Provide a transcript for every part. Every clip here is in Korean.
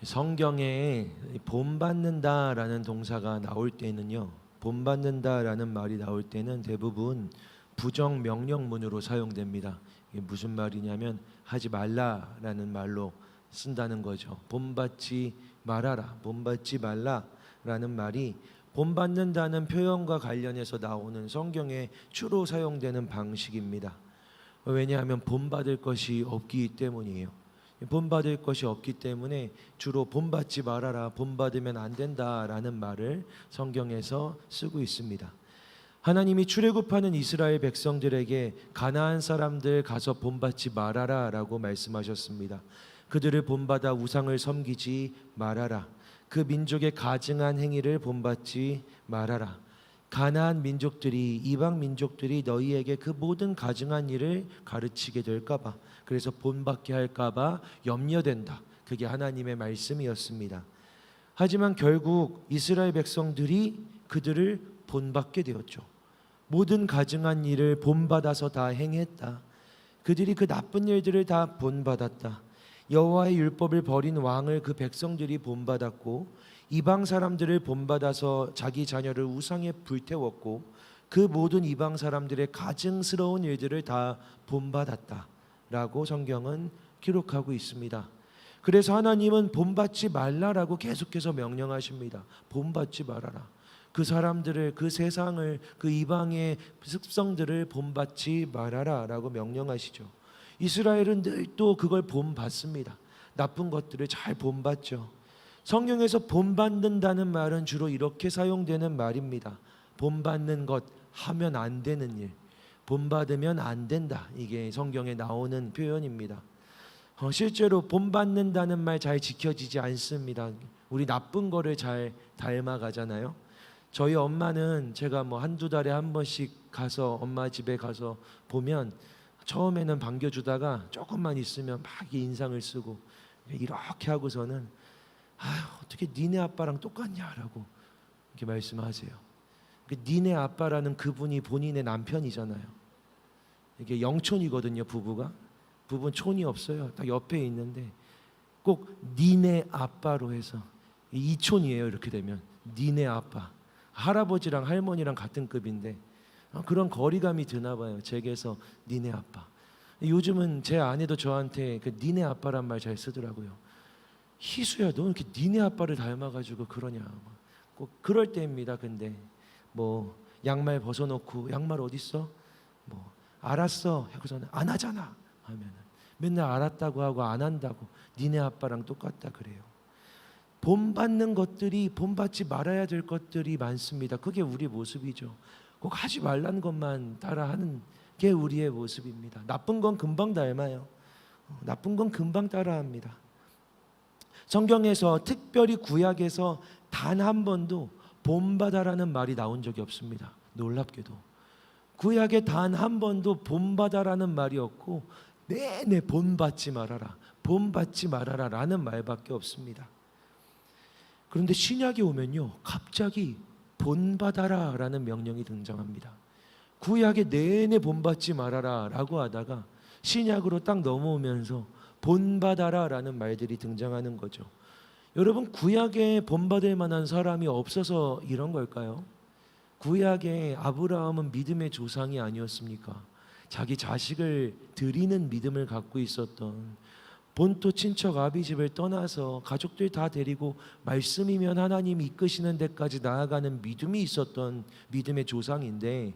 성경에 본받는다라는 동사가 나올 때는요, 본받는다라는 말이 나올 때는 대부분 부정 명령문으로 사용됩니다. 이게 무슨 말이냐면 하지 말라라는 말로 쓴다는 거죠. 본받지 말아라, 본받지 말라라는 말이 본받는다는 표현과 관련해서 나오는 성경에 주로 사용되는 방식입니다. 왜냐하면 본받을 것이 없기 때문이에요. 본받을 것이 없기 때문에 주로 본받지 말아라, 본받으면 안 된다라는 말을 성경에서 쓰고 있습니다. 하나님이 출애굽하는 이스라엘 백성들에게 가나안 사람들 가서 본받지 말아라 라고 말씀하셨습니다. 그들을 본받아 우상을 섬기지 말아라. 그 민족의 가증한 행위를 본받지 말아라. 가나안 민족들이, 이방 민족들이 너희에게 그 모든 가증한 일을 가르치게 될까봐, 그래서 본받게 할까봐 염려된다. 그게 하나님의 말씀이었습니다. 하지만 결국 이스라엘 백성들이 그들을 본받게 되었죠. 모든 가증한 일을 본받아서 다 행했다. 그들이 그 나쁜 일들을 다 본받았다. 여호와의 율법을 버린 왕을 그 백성들이 본받았고, 이방 사람들을 본받아서 자기 자녀를 우상에 불태웠고, 그 모든 이방 사람들의 가증스러운 일들을 다 본받았다라고 성경은 기록하고 있습니다. 그래서 하나님은 본받지 말라라고 계속해서 명령하십니다. 본받지 말아라. 그 사람들을, 그 세상을, 그 이방의 습성들을 본받지 말아라라고 명령하시죠. 이스라엘은 늘 또 그걸 본받습니다. 나쁜 것들을 잘 본받죠. 성경에서 본받는다는 말은 주로 이렇게 사용되는 말입니다. 본받는 것, 하면 안 되는 일, 본받으면 안 된다. 이게 성경에 나오는 표현입니다. 실제로 본받는다는 말 잘 지켜지지 않습니다. 우리 나쁜 거를 잘 닮아가잖아요. 저희 엄마는 제가 한두 달에 한 번씩 가서 엄마 집에 가서 보면 처음에는 반겨주다가 조금만 있으면 막 인상을 쓰고 이렇게 하고서는 어떻게 니네 아빠랑 똑같냐라고 이렇게 말씀하세요. 니네 아빠라는 그분이 본인의 남편이잖아요. 이게 영촌이거든요. 부부는 촌이 없어요. 딱 옆에 있는데 꼭 니네 아빠로 해서 이촌이에요. 이렇게 되면 니네 아빠, 할아버지랑 할머니랑 같은 급인데 그런 거리감이 드나 봐요. 제게서 니네 아빠. 요즘은 제 아내도 저한테 그 니네 아빠란 말 잘 쓰더라고요. 희수야, 너 이렇게 니네 아빠를 닮아가지고 그러냐. 꼭 그럴 때입니다. 근데 양말 벗어놓고 양말 어딨어? 알았어 하고서는 안 하잖아 하면은 맨날 알았다고 하고 안 한다고 니네 아빠랑 똑같다 그래요. 본받는 것들이 본받지 말아야 될 것들이 많습니다. 그게 우리 모습이죠. 꼭 하지 말라는 것만 따라하는 게 우리의 모습입니다. 나쁜 건 금방 닮아요. 나쁜 건 금방 따라합니다. 성경에서, 특별히 구약에서 단 한 번도 본받아라는 말이 나온 적이 없습니다. 놀랍게도 구약에 단 한 번도 본받아라는 말이 없고 내내 본받지 말아라, 본받지 말아라 라는 말밖에 없습니다. 그런데 신약에 오면요, 갑자기 본받아라 라는 명령이 등장합니다. 구약에 내내 본받지 말아라 라고 하다가 신약으로 딱 넘어오면서 본받아라 라는 말들이 등장하는 거죠. 여러분, 구약에 본받을 만한 사람이 없어서 이런 걸까요? 구약에 아브라함은 믿음의 조상이 아니었습니까? 자기 자식을 드리는 믿음을 갖고 있었던, 본토 친척 아비집을 떠나서 가족들 다 데리고 말씀이면 하나님이 이끄시는 데까지 나아가는 믿음이 있었던 믿음의 조상인데,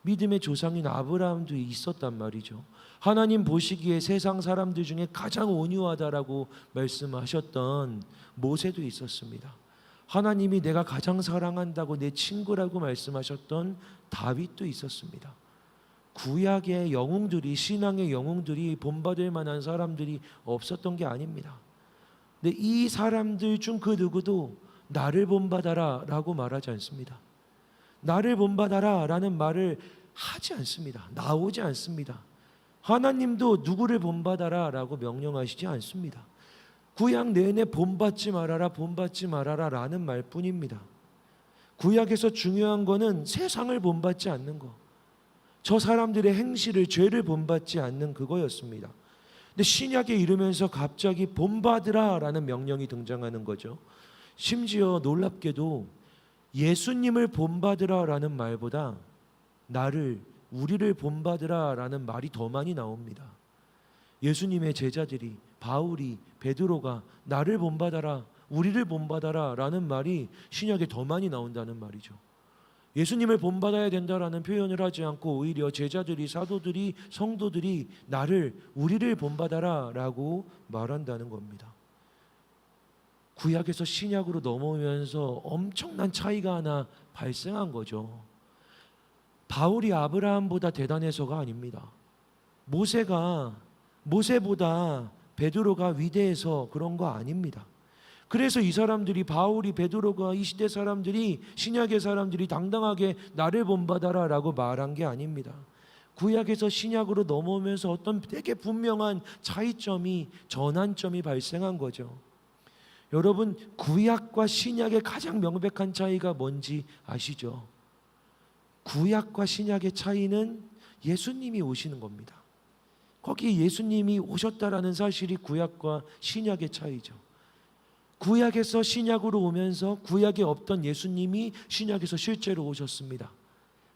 믿음의 조상인 아브라함도 있었단 말이죠. 하나님 보시기에 세상 사람들 중에 가장 온유하다라고 말씀하셨던 모세도 있었습니다. 하나님이 내가 가장 사랑한다고 내 친구라고 말씀하셨던 다윗도 있었습니다. 구약의 영웅들이, 신앙의 영웅들이 본받을 만한 사람들이 없었던 게 아닙니다. 근데 이 사람들 중 그 누구도 나를 본받아라 라고 말하지 않습니다. 나를 본받아라 라는 말을 하지 않습니다. 나오지 않습니다. 하나님도 누구를 본받아라 라고 명령하시지 않습니다. 구약 내내 본받지 말아라, 본받지 말아라 라는 말뿐입니다. 구약에서 중요한 거는 세상을 본받지 않는 거, 저 사람들의 행실을, 죄를 본받지 않는 그거였습니다. 근데 신약에 이르면서 갑자기 본받으라라는 명령이 등장하는 거죠. 심지어 놀랍게도 예수님을 본받으라라는 말보다 우리를 본받으라라는 말이 더 많이 나옵니다. 예수님의 제자들이, 바울이, 베드로가 나를 본받아라, 우리를 본받아라라는 말이 신약에 더 많이 나온다는 말이죠. 예수님을 본받아야 된다라는 표현을 하지 않고 오히려 제자들이, 사도들이, 성도들이 우리를 본받아라라고 말한다는 겁니다. 구약에서 신약으로 넘어오면서 엄청난 차이가 하나 발생한 거죠. 바울이 아브라함보다 대단해서가 아닙니다. 모세보다 베드로가 위대해서 그런 거 아닙니다. 그래서 이 사람들이, 바울이, 베드로가, 이 시대 사람들이, 신약의 사람들이 당당하게 나를 본받아라 라고 말한 게 아닙니다. 구약에서 신약으로 넘어오면서 어떤 되게 분명한 차이점이, 전환점이 발생한 거죠. 여러분, 구약과 신약의 가장 명백한 차이가 뭔지 아시죠? 구약과 신약의 차이는 예수님이 오시는 겁니다. 거기 예수님이 오셨다라는 사실이 구약과 신약의 차이죠. 구약에서 신약으로 오면서 구약에 없던 예수님이 신약에서 실제로 오셨습니다.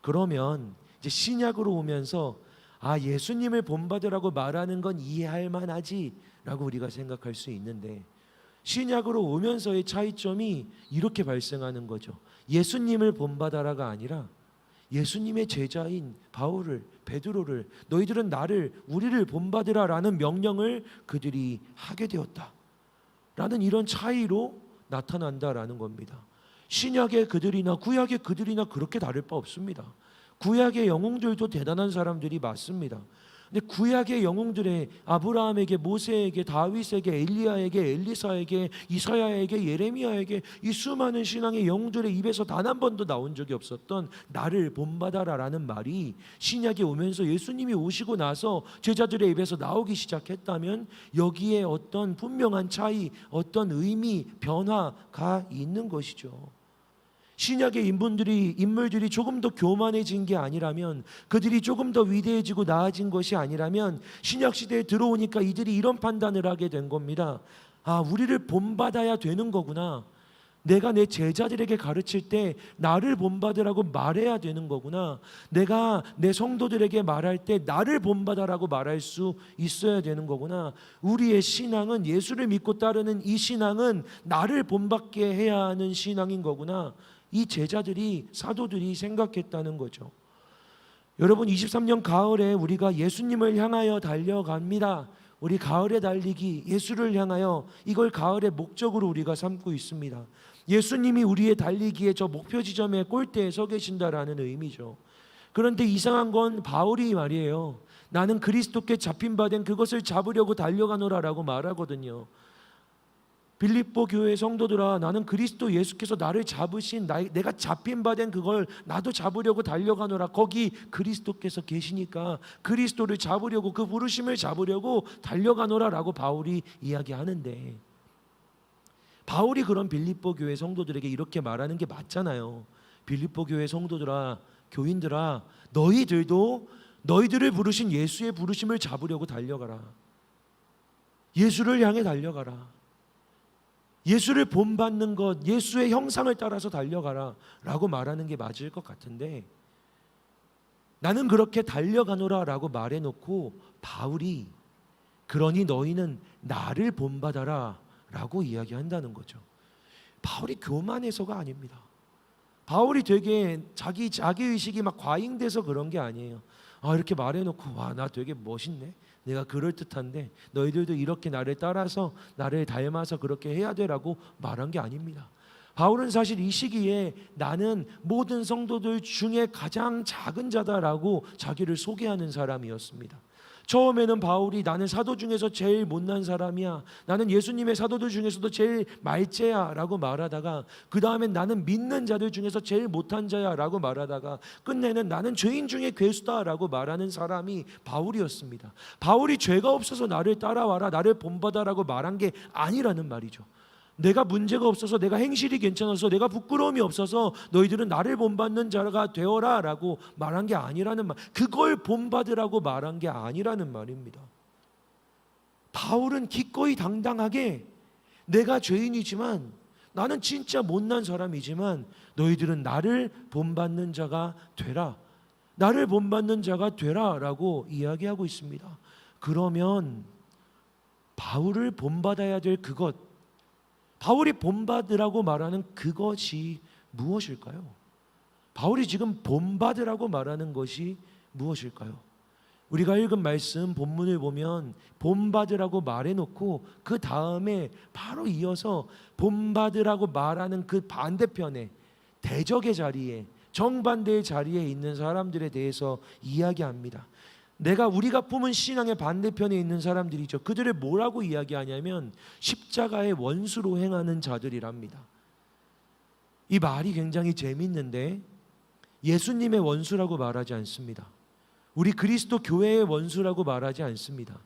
그러면 이제 신약으로 오면서 예수님을 본받으라고 말하는 건 이해할 만하지 라고 우리가 생각할 수 있는데, 신약으로 오면서의 차이점이 이렇게 발생하는 거죠. 예수님을 본받아라가 아니라 예수님의 제자인 바울을, 베드로를, 너희들은 우리를 본받으라라는 명령을 그들이 하게 되었다 라는 이런 차이로 나타난다라는 겁니다. 신약의 그들이나 구약의 그들이나 그렇게 다를 바 없습니다. 구약의 영웅들도 대단한 사람들이 맞습니다. 근데 구약의 영웅들의 아브라함에게, 모세에게, 다윗에게, 엘리야에게, 엘리사에게, 이사야에게, 예레미야에게 이 수많은 신앙의 영웅들의 입에서 단 한 번도 나온 적이 없었던 나를 본받아라라는 말이 신약에 오면서 예수님이 오시고 나서 제자들의 입에서 나오기 시작했다면 여기에 어떤 분명한 차이, 어떤 의미, 변화가 있는 것이죠. 신약의 인물들이 조금 더 교만해진 게 아니라면, 그들이 조금 더 위대해지고 나아진 것이 아니라면 신약 시대에 들어오니까 이들이 이런 판단을 하게 된 겁니다. 우리를 본받아야 되는 거구나. 내가 내 제자들에게 가르칠 때 나를 본받으라고 말해야 되는 거구나. 내가 내 성도들에게 말할 때 나를 본받아라고 말할 수 있어야 되는 거구나. 우리의 신앙은, 예수를 믿고 따르는 이 신앙은 나를 본받게 해야 하는 신앙인 거구나. 이 제자들이, 사도들이 생각했다는 거죠. 여러분, 23년 가을에 우리가 예수님을 향하여 달려갑니다. 우리 가을에 달리기, 예수를 향하여, 이걸 가을의 목적으로 우리가 삼고 있습니다. 예수님이 우리의 달리기의 저 목표 지점의 골대에 서 계신다라는 의미죠. 그런데 이상한 건 바울이 말이에요. 나는 그리스도께 잡힌 바 된 그것을 잡으려고 달려가노라라고 말하거든요. 빌립보 교회 성도들아, 나는 그리스도 예수께서 나를 잡으신, 내가 잡힌 바 된 그걸 나도 잡으려고 달려가노라. 거기 그리스도께서 계시니까 그리스도를 잡으려고, 그 부르심을 잡으려고 달려가노라 라고 바울이 이야기하는데, 바울이 그런 빌립보 교회 성도들에게 이렇게 말하는 게 맞잖아요. 빌립보 교회 성도들아, 교인들아, 너희들도 너희들을 부르신 예수의 부르심을 잡으려고 달려가라. 예수를 향해 달려가라. 예수를 본받는 것, 예수의 형상을 따라서 달려가라 라고 말하는 게 맞을 것 같은데, 나는 그렇게 달려가노라 라고 말해놓고 바울이 그러니 너희는 나를 본받아라 라고 이야기한다는 거죠. 바울이 교만해서가 아닙니다. 바울이 되게 자기의식이 막 과잉돼서 그런 게 아니에요. 이렇게 말해놓고 나 되게 멋있네, 내가 그럴듯한데 너희들도 이렇게 나를 따라서, 나를 닮아서 그렇게 해야 되라고 말한 게 아닙니다. 바울은 사실 이 시기에 나는 모든 성도들 중에 가장 작은 자다라고 자기를 소개하는 사람이었습니다. 처음에는 바울이 나는 사도 중에서 제일 못난 사람이야, 나는 예수님의 사도들 중에서도 제일 말째야 라고 말하다가, 그 다음엔 나는 믿는 자들 중에서 제일 못한 자야 라고 말하다가, 끝내는 나는 죄인 중에 괴수다 라고 말하는 사람이 바울이었습니다. 바울이 죄가 없어서 나를 따라와라, 나를 본받아라고 말한 게 아니라는 말이죠. 내가 문제가 없어서, 내가 행실이 괜찮아서, 내가 부끄러움이 없어서 너희들은 나를 본받는 자가 되어라 라고 말한 게 아니라는 말, 그걸 본받으라고 말한 게 아니라는 말입니다. 바울은 기꺼이 당당하게 내가 죄인이지만, 나는 진짜 못난 사람이지만 너희들은 나를 본받는 자가 되라, 나를 본받는 자가 되라 라고 이야기하고 있습니다. 그러면 바울을 본받아야 될 그것, 바울이 본받으라고 말하는 그것이 무엇일까요? 바울이 지금 본받으라고 말하는 것이 무엇일까요? 우리가 읽은 말씀 본문을 보면 본받으라고 말해놓고 그 다음에 바로 이어서 본받으라고 말하는 그 반대편에, 대적의 자리에, 정반대의 자리에 있는 사람들에 대해서 이야기합니다. 우리가 품은 신앙의 반대편에 있는 사람들이죠. 그들을 뭐라고 이야기하냐면 십자가의 원수로 행하는 자들이랍니다. 이 말이 굉장히 재밌는데 예수님의 원수라고 말하지 않습니다. 우리 그리스도 교회의 원수라고 말하지 않습니다.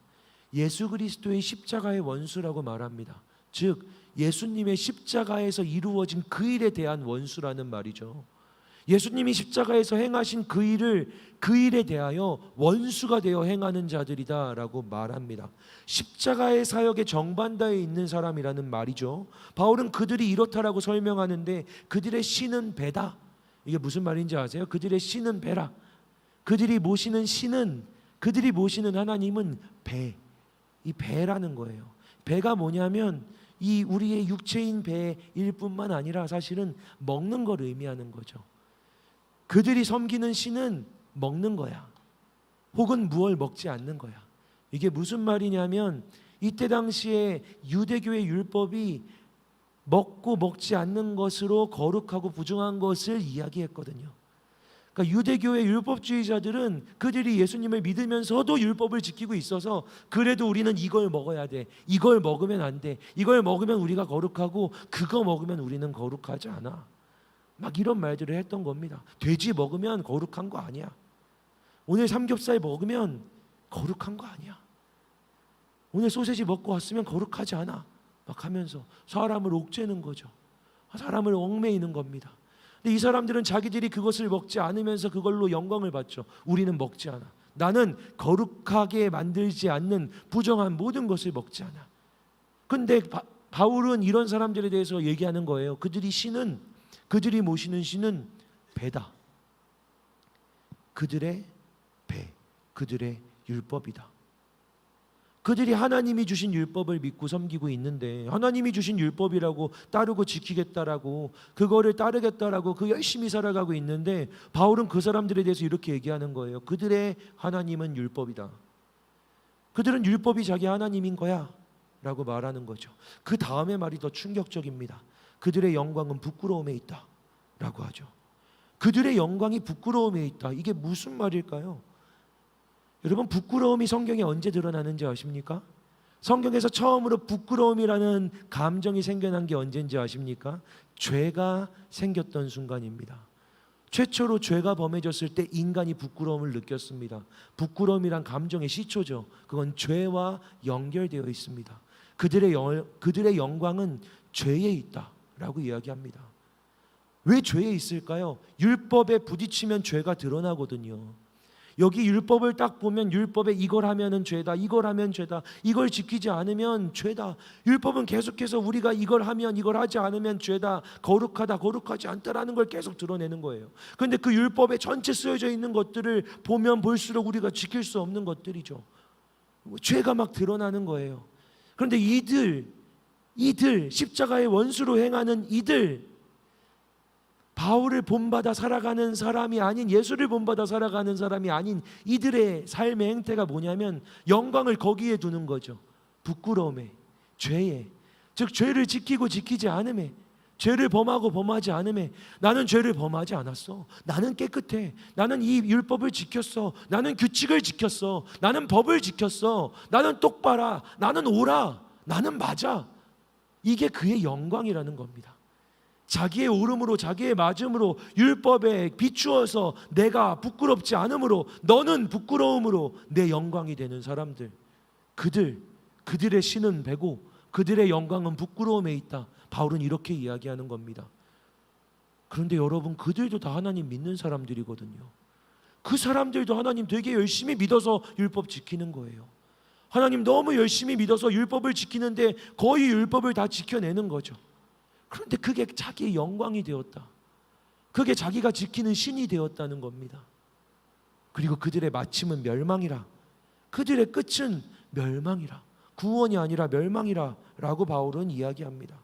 예수 그리스도의 십자가의 원수라고 말합니다. 즉 예수님의 십자가에서 이루어진 그 일에 대한 원수라는 말이죠. 예수님이 십자가에서 행하신 그 일에 대하여 원수가 되어 행하는 자들이다라고 말합니다. 십자가의 사역의 정반대에 있는 사람이라는 말이죠. 바울은 그들이 이렇다라고 설명하는데 그들의 신은 배다. 이게 무슨 말인지 아세요? 그들의 신은 배라. 그들이 모시는 신은, 그들이 모시는 하나님은 배, 이 배라는 거예요. 배가 뭐냐면 이 우리의 육체인 배일 뿐만 아니라 사실은 먹는 걸 의미하는 거죠. 그들이 섬기는 신은 먹는 거야. 혹은 무엇을 먹지 않는 거야. 이게 무슨 말이냐면 이때 당시에 유대교의 율법이 먹고 먹지 않는 것으로 거룩하고 부정한 것을 이야기했거든요. 그러니까 유대교의 율법주의자들은 그들이 예수님을 믿으면서도 율법을 지키고 있어서 그래도 우리는 이걸 먹어야 돼, 이걸 먹으면 안 돼, 이걸 먹으면 우리가 거룩하고 그거 먹으면 우리는 거룩하지 않아, 막 이런 말들을 했던 겁니다. 돼지 먹으면 거룩한 거 아니야, 오늘 삼겹살 먹으면 거룩한 거 아니야, 오늘 소세지 먹고 왔으면 거룩하지 않아, 막 하면서 사람을 옥죄는 거죠. 사람을 얽매이는 겁니다. 근데 이 사람들은 자기들이 그것을 먹지 않으면서 그걸로 영광을 받죠. 우리는 먹지 않아. 나는 거룩하게 만들지 않는 부정한 모든 것을 먹지 않아. 근데 바울은 이런 사람들에 대해서 얘기하는 거예요. 그들이 모시는 신은 배다. 그들의 배, 그들의 율법이다. 그들이 하나님이 주신 율법을 믿고 섬기고 있는데 하나님이 주신 율법이라고 따르고 지키겠다라고, 그거를 따르겠다라고 그 열심히 살아가고 있는데 바울은 그 사람들에 대해서 이렇게 얘기하는 거예요. 그들의 하나님은 율법이다. 그들은 율법이 자기 하나님인 거야 라고 말하는 거죠. 그 다음에 말이 더 충격적입니다. 그들의 영광은 부끄러움에 있다 라고 하죠. 그들의 영광이 부끄러움에 있다. 이게 무슨 말일까요? 여러분, 부끄러움이 성경에 언제 드러나는지 아십니까? 성경에서 처음으로 부끄러움이라는 감정이 생겨난 게 언제인지 아십니까? 죄가 생겼던 순간입니다. 최초로 죄가 범해졌을 때 인간이 부끄러움을 느꼈습니다. 부끄러움이란 감정의 시초죠. 그건 죄와 연결되어 있습니다. 그들의 영광은 죄에 있다라고 이야기합니다. 왜 죄에 있을까요? 율법에 부딪히면 죄가 드러나거든요. 여기 율법을 딱 보면 율법에 이걸 하면은 죄다, 이걸 하면 죄다, 이걸 지키지 않으면 죄다. 율법은 계속해서 우리가 이걸 하면, 이걸 하지 않으면 죄다, 거룩하다, 거룩하지 않다라는 걸 계속 드러내는 거예요. 그런데 그 율법에 전체 쓰여져 있는 것들을 보면 볼수록 우리가 지킬 수 없는 것들이죠. 죄가 막 드러나는 거예요. 그런데 이들 십자가의 원수로 행하는 이들, 바울을 본받아 살아가는 사람이 아닌, 예수를 본받아 살아가는 사람이 아닌 이들의 삶의 행태가 뭐냐면 영광을 거기에 두는 거죠. 부끄러움에, 죄에, 즉 죄를 지키고 지키지 않음에, 죄를 범하고 범하지 않음에. 나는 죄를 범하지 않았어, 나는 깨끗해, 나는 이 율법을 지켰어, 나는 규칙을 지켰어, 나는 법을 지켰어, 나는 똑바라, 나는 옳아, 나는 맞아. 이게 그의 영광이라는 겁니다. 자기의 옳음으로, 자기의 맞음으로, 율법에 비추어서 내가 부끄럽지 않음으로, 너는 부끄러움으로 내 영광이 되는 사람들, 그들의 신은 배고 그들의 영광은 부끄러움에 있다. 바울은 이렇게 이야기하는 겁니다. 그런데 여러분, 그들도 다 하나님 믿는 사람들이거든요. 그 사람들도 하나님 되게 열심히 믿어서 율법 지키는 거예요. 하나님 너무 열심히 믿어서 율법을 지키는데 거의 율법을 다 지켜내는 거죠. 그런데 그게 자기의 영광이 되었다. 그게 자기가 지키는 신이 되었다는 겁니다. 그리고 그들의 마침은 멸망이라. 그들의 끝은 멸망이라. 구원이 아니라 멸망이라 라고 바울은 이야기합니다.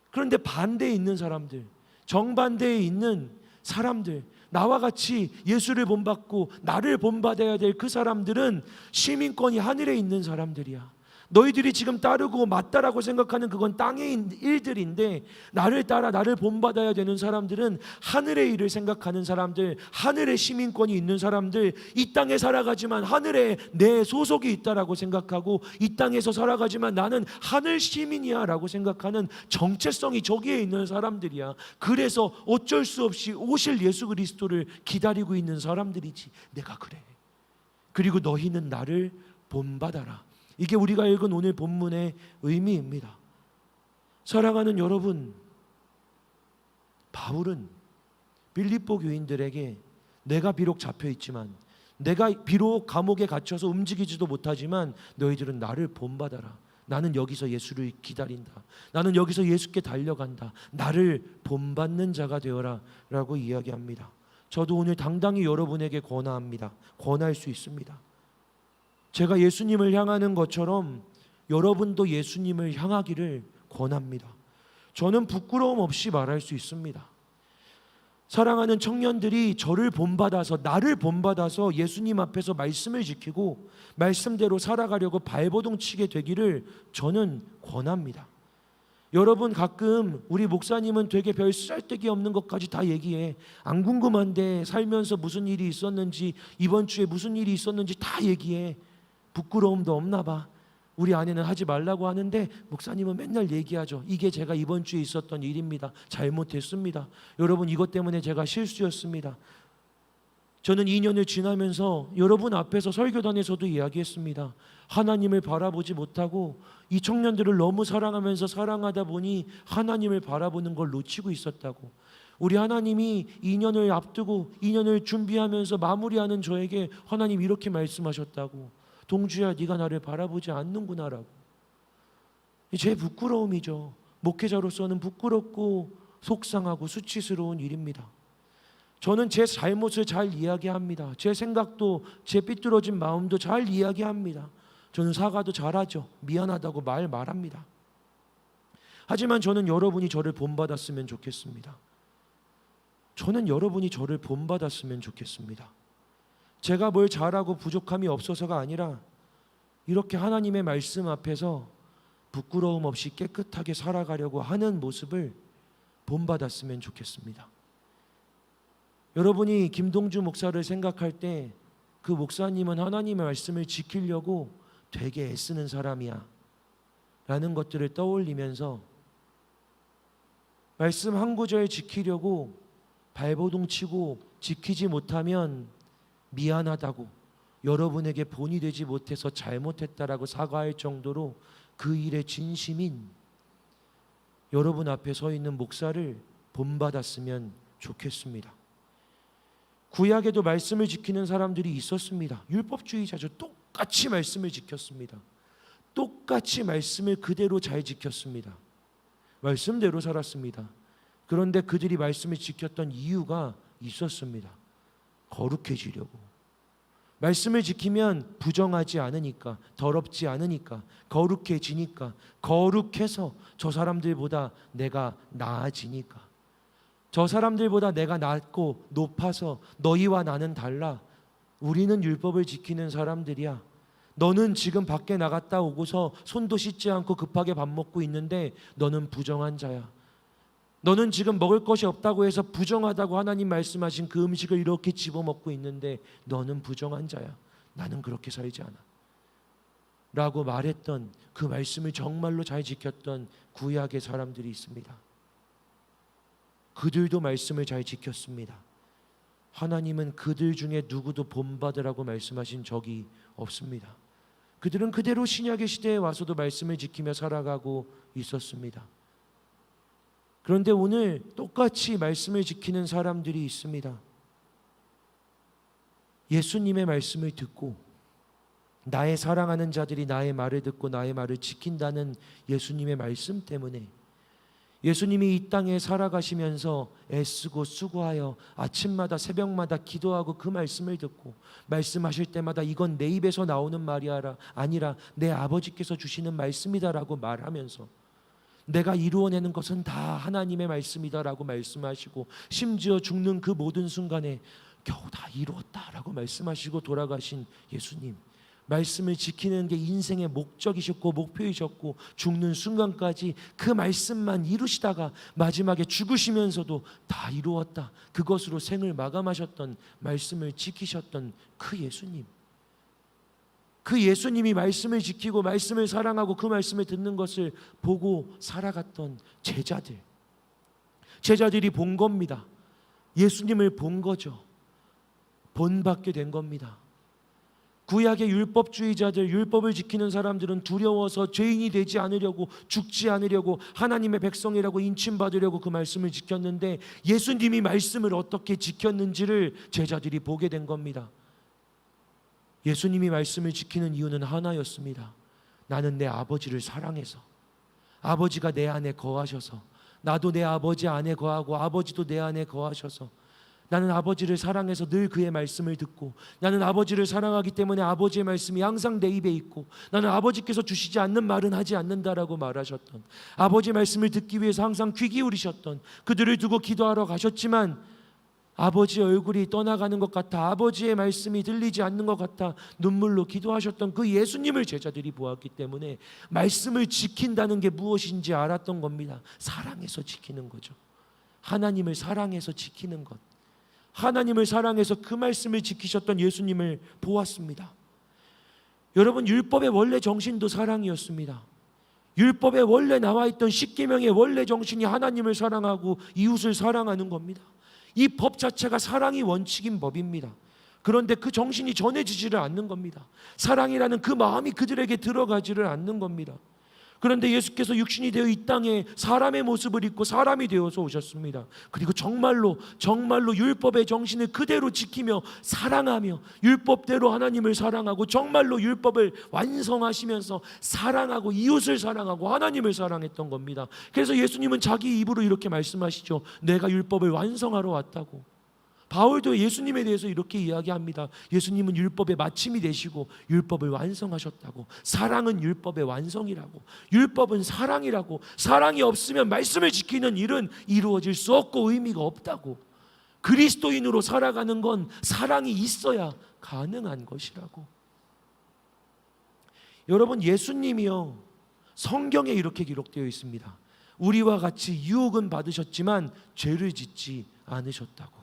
그런데 반대에 있는 사람들, 정반대에 있는 사람들, 나와 같이 예수를 본받고 나를 본받아야 될 그 사람들은 시민권이 하늘에 있는 사람들이야. 너희들이 지금 따르고 맞다라고 생각하는 그건 땅의 일들인데, 나를 따라 나를 본받아야 되는 사람들은 하늘의 일을 생각하는 사람들, 하늘의 시민권이 있는 사람들, 이 땅에 살아가지만 하늘에 내 소속이 있다라고 생각하고 이 땅에서 살아가지만 나는 하늘 시민이야 라고 생각하는 정체성이 저기에 있는 사람들이야. 그래서 어쩔 수 없이 오실 예수 그리스도를 기다리고 있는 사람들이지. 내가 그래. 그리고 너희는 나를 본받아라. 이게 우리가 읽은 오늘 본문의 의미입니다. 사랑하는 여러분, 바울은 빌립보 교인들에게 내가 비록 잡혀 있지만, 내가 비록 감옥에 갇혀서 움직이지도 못하지만 너희들은 나를 본받아라. 나는 여기서 예수를 기다린다. 나는 여기서 예수께 달려간다. 나를 본받는 자가 되어라 라고 이야기합니다. 저도 오늘 당당히 여러분에게 권합니다. 권할 수 있습니다. 제가 예수님을 향하는 것처럼 여러분도 예수님을 향하기를 권합니다. 저는 부끄러움 없이 말할 수 있습니다. 사랑하는 청년들이 저를 본받아서, 나를 본받아서 예수님 앞에서 말씀을 지키고 말씀대로 살아가려고 발버둥 치게 되기를 저는 권합니다. 여러분, 가끔 우리 목사님은 되게 별 쓸데기 없는 것까지 다 얘기해. 안 궁금한데 살면서 무슨 일이 있었는지, 이번 주에 무슨 일이 있었는지 다 얘기해. 부끄러움도 없나 봐. 우리 아내는 하지 말라고 하는데 목사님은 맨날 얘기하죠. 이게 제가 이번 주에 있었던 일입니다. 잘못했습니다. 여러분, 이것 때문에 제가 실수였습니다. 저는 2년을 지나면서 여러분 앞에서 설교단에서도 이야기했습니다. 하나님을 바라보지 못하고 이 청년들을 너무 사랑하면서 사랑하다 보니 하나님을 바라보는 걸 놓치고 있었다고. 우리 하나님이 2년을 앞두고 2년을 준비하면서 마무리하는 저에게 하나님 이렇게 말씀하셨다고. 동주야, 네가 나를 바라보지 않는구나라고. 제 부끄러움이죠. 목회자로서는 부끄럽고 속상하고 수치스러운 일입니다. 저는 제 잘못을 잘 이야기합니다. 제 생각도, 제 삐뚤어진 마음도 잘 이야기합니다. 저는 사과도 잘하죠. 미안하다고 말합니다. 하지만 저는 여러분이 저를 본받았으면 좋겠습니다. 저는 여러분이 저를 본받았으면 좋겠습니다. 제가 뭘 잘하고 부족함이 없어서가 아니라 이렇게 하나님의 말씀 앞에서 부끄러움 없이 깨끗하게 살아가려고 하는 모습을 본받았으면 좋겠습니다. 여러분이 김동주 목사를 생각할 때 그 목사님은 하나님의 말씀을 지키려고 되게 애쓰는 사람이야 라는 것들을 떠올리면서 말씀 한 구절 지키려고 발버둥 치고 지키지 못하면 미안하다고, 여러분에게 본이 되지 못해서 잘못했다라고 사과할 정도로 그 일에 진심인 여러분 앞에 서 있는 목사를 본받았으면 좋겠습니다. 구약에도 말씀을 지키는 사람들이 있었습니다. 율법주의자죠. 똑같이 말씀을 지켰습니다. 똑같이 말씀을 그대로 잘 지켰습니다. 말씀대로 살았습니다. 그런데 그들이 말씀을 지켰던 이유가 있었습니다. 거룩해지려고. 말씀을 지키면 부정하지 않으니까, 더럽지 않으니까, 거룩해지니까, 거룩해서 저 사람들보다 내가 나아지니까, 저 사람들보다 내가 낮고 높아서 너희와 나는 달라. 우리는 율법을 지키는 사람들이야. 너는 지금 밖에 나갔다 오고서 손도 씻지 않고 급하게 밥 먹고 있는데 너는 부정한 자야. 너는 지금 먹을 것이 없다고 해서 부정하다고 하나님 말씀하신 그 음식을 이렇게 집어먹고 있는데 너는 부정한 자야. 나는 그렇게 살지 않아 라고 말했던, 그 말씀을 정말로 잘 지켰던 구약의 사람들이 있습니다. 그들도 말씀을 잘 지켰습니다. 하나님은 그들 중에 누구도 본받으라고 말씀하신 적이 없습니다. 그들은 그대로 신약의 시대에 와서도 말씀을 지키며 살아가고 있었습니다. 그런데 오늘 똑같이 말씀을 지키는 사람들이 있습니다. 예수님의 말씀을 듣고 나의 사랑하는 자들이 나의 말을 듣고 나의 말을 지킨다는 예수님의 말씀 때문에, 예수님이 이 땅에 살아가시면서 애쓰고 수고하여 아침마다 새벽마다 기도하고 그 말씀을 듣고 말씀하실 때마다 이건 내 입에서 나오는 말이 아니라 내 아버지께서 주시는 말씀이다라고 말하면서, 내가 이루어내는 것은 다 하나님의 말씀이다라고 말씀하시고, 심지어 죽는 그 모든 순간에 겨우 다 이루었다라고 말씀하시고 돌아가신 예수님, 말씀을 지키는 게 인생의 목적이셨고 목표이셨고, 죽는 순간까지 그 말씀만 이루시다가 마지막에 죽으시면서도 다 이루었다, 그것으로 생을 마감하셨던, 말씀을 지키셨던 그 예수님, 그 예수님이 말씀을 지키고 말씀을 사랑하고 그 말씀을 듣는 것을 보고 살아갔던 제자들이 본 겁니다. 예수님을 본 거죠. 본받게 된 겁니다. 구약의 율법주의자들, 율법을 지키는 사람들은 두려워서 죄인이 되지 않으려고, 죽지 않으려고, 하나님의 백성이라고 인침받으려고 그 말씀을 지켰는데, 예수님이 말씀을 어떻게 지켰는지를 제자들이 보게 된 겁니다. 예수님이 말씀을 지키는 이유는 하나였습니다. 나는 내 아버지를 사랑해서, 아버지가 내 안에 거하셔서, 나도 내 아버지 안에 거하고 아버지도 내 안에 거하셔서, 나는 아버지를 사랑해서 늘 그의 말씀을 듣고, 나는 아버지를 사랑하기 때문에 아버지의 말씀이 항상 내 입에 있고, 나는 아버지께서 주시지 않는 말은 하지 않는다라고 말하셨던, 아버지의 말씀을 듣기 위해서 항상 귀 기울이셨던, 그들을 두고 기도하러 가셨지만 아버지의 얼굴이 떠나가는 것 같아, 아버지의 말씀이 들리지 않는 것 같아 눈물로 기도하셨던 그 예수님을 제자들이 보았기 때문에 말씀을 지킨다는 게 무엇인지 알았던 겁니다. 사랑해서 지키는 거죠. 하나님을 사랑해서 지키는 것, 하나님을 사랑해서 그 말씀을 지키셨던 예수님을 보았습니다. 여러분, 율법의 원래 정신도 사랑이었습니다. 율법에 원래 나와 있던 십계명의 원래 정신이 하나님을 사랑하고 이웃을 사랑하는 겁니다. 이 법 자체가 사랑이 원칙인 법입니다. 그런데 그 정신이 전해지지를 않는 겁니다. 사랑이라는 그 마음이 그들에게 들어가지를 않는 겁니다. 그런데 예수께서 육신이 되어 이 땅에 사람의 모습을 입고 사람이 되어서 오셨습니다. 그리고 정말로 율법의 정신을 그대로 지키며 사랑하며 율법대로 하나님을 사랑하고 정말로 율법을 완성하시면서 사랑하고 이웃을 사랑하고 하나님을 사랑했던 겁니다. 그래서 예수님은 자기 입으로 이렇게 말씀하시죠. 내가 율법을 완성하러 왔다고. 바울도 예수님에 대해서 이렇게 이야기합니다. 예수님은 율법의 마침이 되시고 율법을 완성하셨다고. 사랑은 율법의 완성이라고. 율법은 사랑이라고. 사랑이 없으면 말씀을 지키는 일은 이루어질 수 없고 의미가 없다고. 그리스도인으로 살아가는 건 사랑이 있어야 가능한 것이라고. 여러분, 예수님이요, 성경에 이렇게 기록되어 있습니다. 우리와 같이 유혹은 받으셨지만 죄를 짓지 않으셨다고.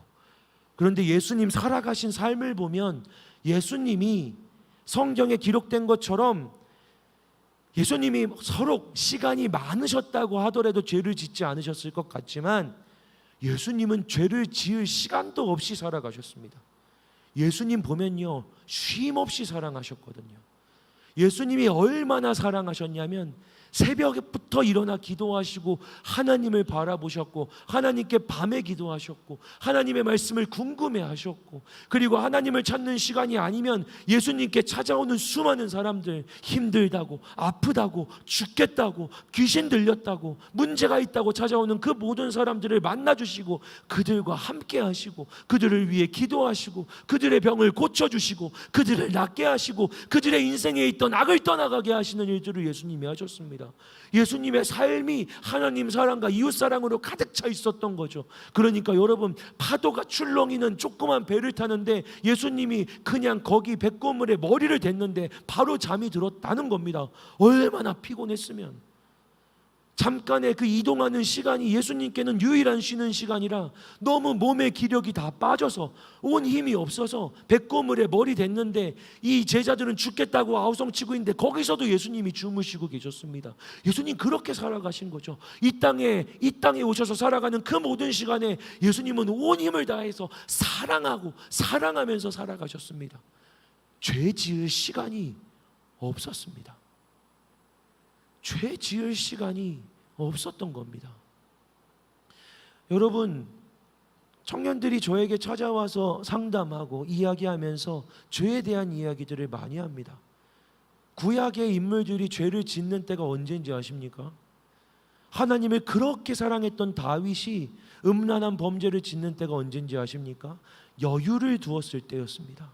그런데 예수님 살아가신 삶을 보면 예수님이 성경에 기록된 것처럼 예수님이 서로 시간이 많으셨다고 하더라도 죄를 짓지 않으셨을 것 같지만 예수님은 죄를 지을 시간도 없이 살아가셨습니다. 예수님 보면요, 쉼 없이 사랑하셨거든요. 예수님이 얼마나 사랑하셨냐면 새벽부터 일어나 기도하시고 하나님을 바라보셨고 하나님께 밤에 기도하셨고 하나님의 말씀을 궁금해하셨고, 그리고 하나님을 찾는 시간이 아니면 예수님께 찾아오는 수많은 사람들, 힘들다고 아프다고 죽겠다고 귀신 들렸다고 문제가 있다고 찾아오는 그 모든 사람들을 만나주시고 그들과 함께 하시고 그들을 위해 기도하시고 그들의 병을 고쳐주시고 그들을 낫게 하시고 그들의 인생에 있던 악을 떠나가게 하시는 일들을 예수님이 하셨습니다. 예수님의 삶이 하나님 사랑과 이웃 사랑으로 가득 차 있었던 거죠. 그러니까 여러분, 파도가 출렁이는 조그만 배를 타는데 예수님이 그냥 거기 뱃고물에 머리를 댔는데 바로 잠이 들었다는 겁니다. 얼마나 피곤했으면. 잠깐의 그 이동하는 시간이 예수님께는 유일한 쉬는 시간이라 너무 몸의 기력이 다 빠져서 온 힘이 없어서 뱃고물에 머리 댔는데 이 제자들은 죽겠다고 아우성치고 있는데 거기서도 예수님이 주무시고 계셨습니다. 예수님 그렇게 살아가신 거죠. 이 땅에 오셔서 살아가는 그 모든 시간에 예수님은 온 힘을 다해서 사랑하고 사랑하면서 살아가셨습니다. 죄 지을 시간이 없었습니다. 죄 지을 시간이 없었던 겁니다. 여러분, 청년들이 저에게 찾아와서 상담하고 이야기하면서 죄에 대한 이야기들을 많이 합니다. 구약의 인물들이 죄를 짓는 때가 언제인지 아십니까? 하나님을 그렇게 사랑했던 다윗이 음란한 범죄를 짓는 때가 언제인지 아십니까? 여유를 두었을 때였습니다.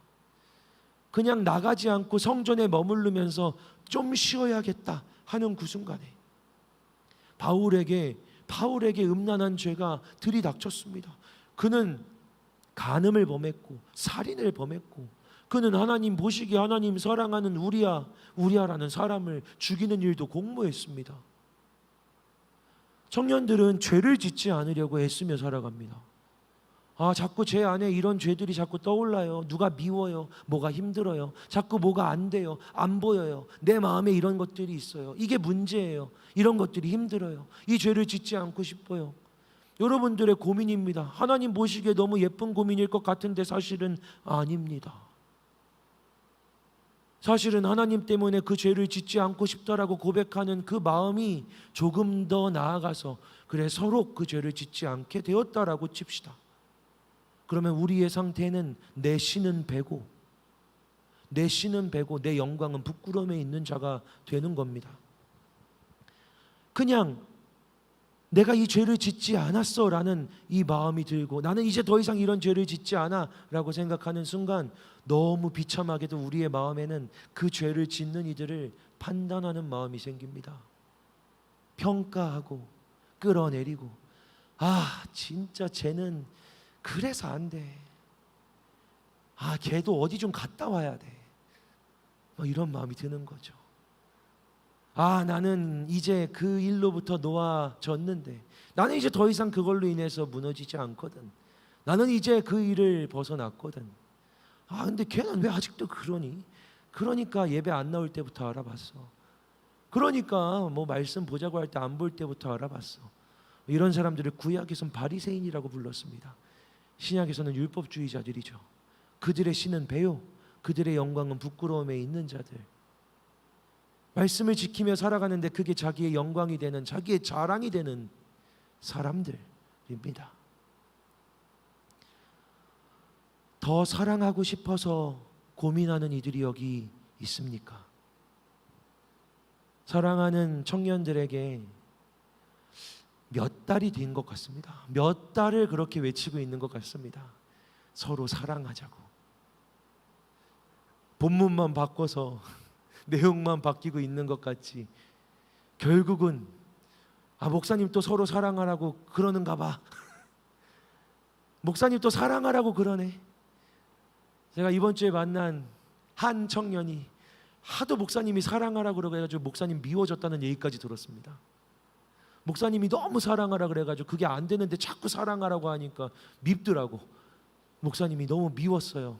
그냥 나가지 않고 성전에 머무르면서 좀 쉬어야겠다 하는 그 순간에 바울에게 음란한 죄가 들이닥쳤습니다. 그는 간음을 범했고 살인을 범했고, 그는 하나님 보시기에 하나님 사랑하는 우리야라는 사람을 죽이는 일도 공모했습니다. 청년들은 죄를 짓지 않으려고 애쓰며 살아갑니다. 자꾸 제 안에 이런 죄들이 자꾸 떠올라요. 누가 미워요. 뭐가 힘들어요. 자꾸 뭐가 안 돼요. 안 보여요. 내 마음에 이런 것들이 있어요. 이게 문제예요. 이런 것들이 힘들어요. 이 죄를 짓지 않고 싶어요. 여러분들의 고민입니다. 하나님 보시기에 너무 예쁜 고민일 것 같은데 사실은 아닙니다. 사실은 하나님 때문에 그 죄를 짓지 않고 싶다라고 고백하는 그 마음이 조금 더 나아가서 그래 서로 그 죄를 짓지 않게 되었다라고 칩시다. 그러면 우리의 상태는 내 신은 배고 내 영광은 부끄러움에 있는 자가 되는 겁니다. 그냥 내가 이 죄를 짓지 않았어 라는 이 마음이 들고 나는 이제 더 이상 이런 죄를 짓지 않아 라고 생각하는 순간 너무 비참하게도 우리의 마음에는 그 죄를 짓는 이들을 판단하는 마음이 생깁니다. 평가하고 끌어내리고 진짜 쟤는 그래서 안 돼. 걔도 어디 좀 갔다 와야 돼. 이런 마음이 드는 거죠. 나는 이제 그 일로부터 놓아졌는데 나는 이제 더 이상 그걸로 인해서 무너지지 않거든. 나는 이제 그 일을 벗어났거든. 근데 걔는 왜 아직도 그러니? 그러니까 예배 안 나올 때부터 알아봤어. 그러니까 뭐 말씀 보자고 할 때 안 볼 때부터 알아봤어. 이런 사람들을 구약에서는 바리새인이라고 불렀습니다. 신약에서는 율법주의자들이죠. 그들의 신은 배요, 그들의 영광은 부끄러움에 있는 자들. 말씀을 지키며 살아가는데 그게 자기의 영광이 되는, 자기의 자랑이 되는 사람들입니다. 더 사랑하고 싶어서 고민하는 이들이 여기 있습니까? 사랑하는 청년들에게 몇 달이 된 것 같습니다. 몇 달을 그렇게 외치고 있는 것 같습니다. 서로 사랑하자고. 본문만 바꿔서 내용만 바뀌고 있는 것 같지 결국은 목사님 또 서로 사랑하라고 그러는가 봐. 목사님 또 사랑하라고 그러네. 제가 이번 주에 만난 한 청년이 하도 목사님이 사랑하라고 그래가지고 목사님 미워졌다는 얘기까지 들었습니다. 목사님이 너무 사랑하라 그래가지고 그게 안 되는데 자꾸 사랑하라고 하니까 밉더라고. 목사님이 너무 미웠어요.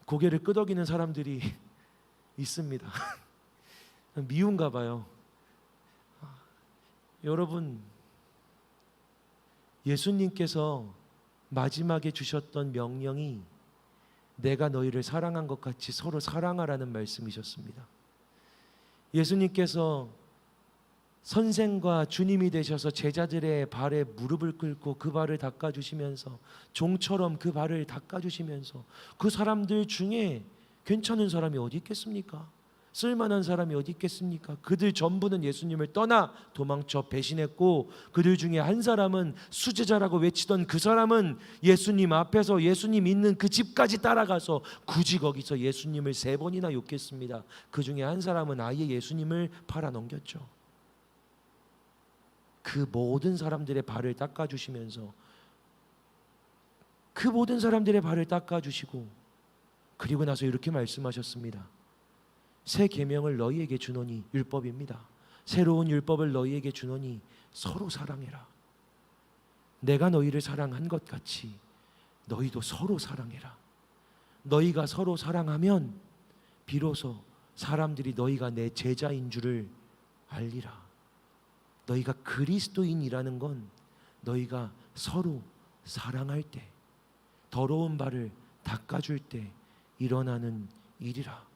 고개를 끄덕이는 사람들이 있습니다. 미운가 봐요. 여러분, 예수님께서 마지막에 주셨던 명령이 내가 너희를 사랑한 것 같이 서로 사랑하라는 말씀이셨습니다. 예수님께서 선생과 주님이 되셔서 제자들의 발에 무릎을 꿇고 그 발을 닦아주시면서 종처럼 그 발을 닦아주시면서 그 사람들 중에 괜찮은 사람이 어디 있겠습니까? 쓸만한 사람이 어디 있겠습니까? 그들 전부는 예수님을 떠나 도망쳐 배신했고 그들 중에 한 사람은 수제자라고 외치던 그 사람은 예수님 앞에서 예수님 있는 그 집까지 따라가서 굳이 거기서 예수님을 3번이나 욕했습니다. 그 중에 한 사람은 아예 예수님을 팔아넘겼죠. 그 모든 사람들의 발을 닦아주시면서 그 모든 사람들의 발을 닦아주시고 그리고 나서 이렇게 말씀하셨습니다. 새 계명을 너희에게 주노니 율법입니다. 새로운 율법을 너희에게 주노니 서로 사랑해라. 내가 너희를 사랑한 것 같이 너희도 서로 사랑해라. 너희가 서로 사랑하면 비로소 사람들이 너희가 내 제자인 줄을 알리라. 너희가 그리스도인이라는 건 너희가 서로 사랑할 때, 더러운 발을 닦아줄 때 일어나는 일이라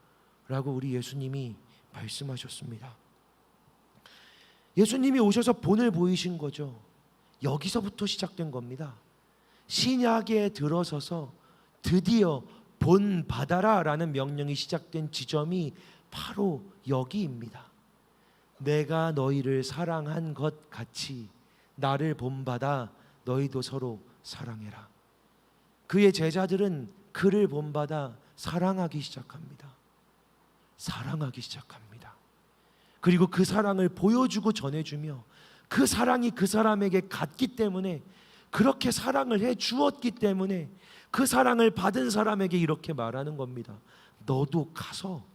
라고 우리 예수님이 말씀하셨습니다. 예수님이 오셔서 본을 보이신 거죠. 여기서부터 시작된 겁니다. 신약에 들어서서 드디어 본 받아라 라는 명령이 시작된 지점이 바로 여기입니다. 내가 너희를 사랑한 것 같이 나를 본받아 너희도 서로 사랑해라. 그의 제자들은 그를 본받아 사랑하기 시작합니다. 사랑하기 시작합니다. 그리고 그 사랑을 보여주고 전해주며 그 사랑이 그 사람에게 갔기 때문에, 그렇게 사랑을 해 주었기 때문에 그 사랑을 받은 사람에게 이렇게 말하는 겁니다. 너도 가서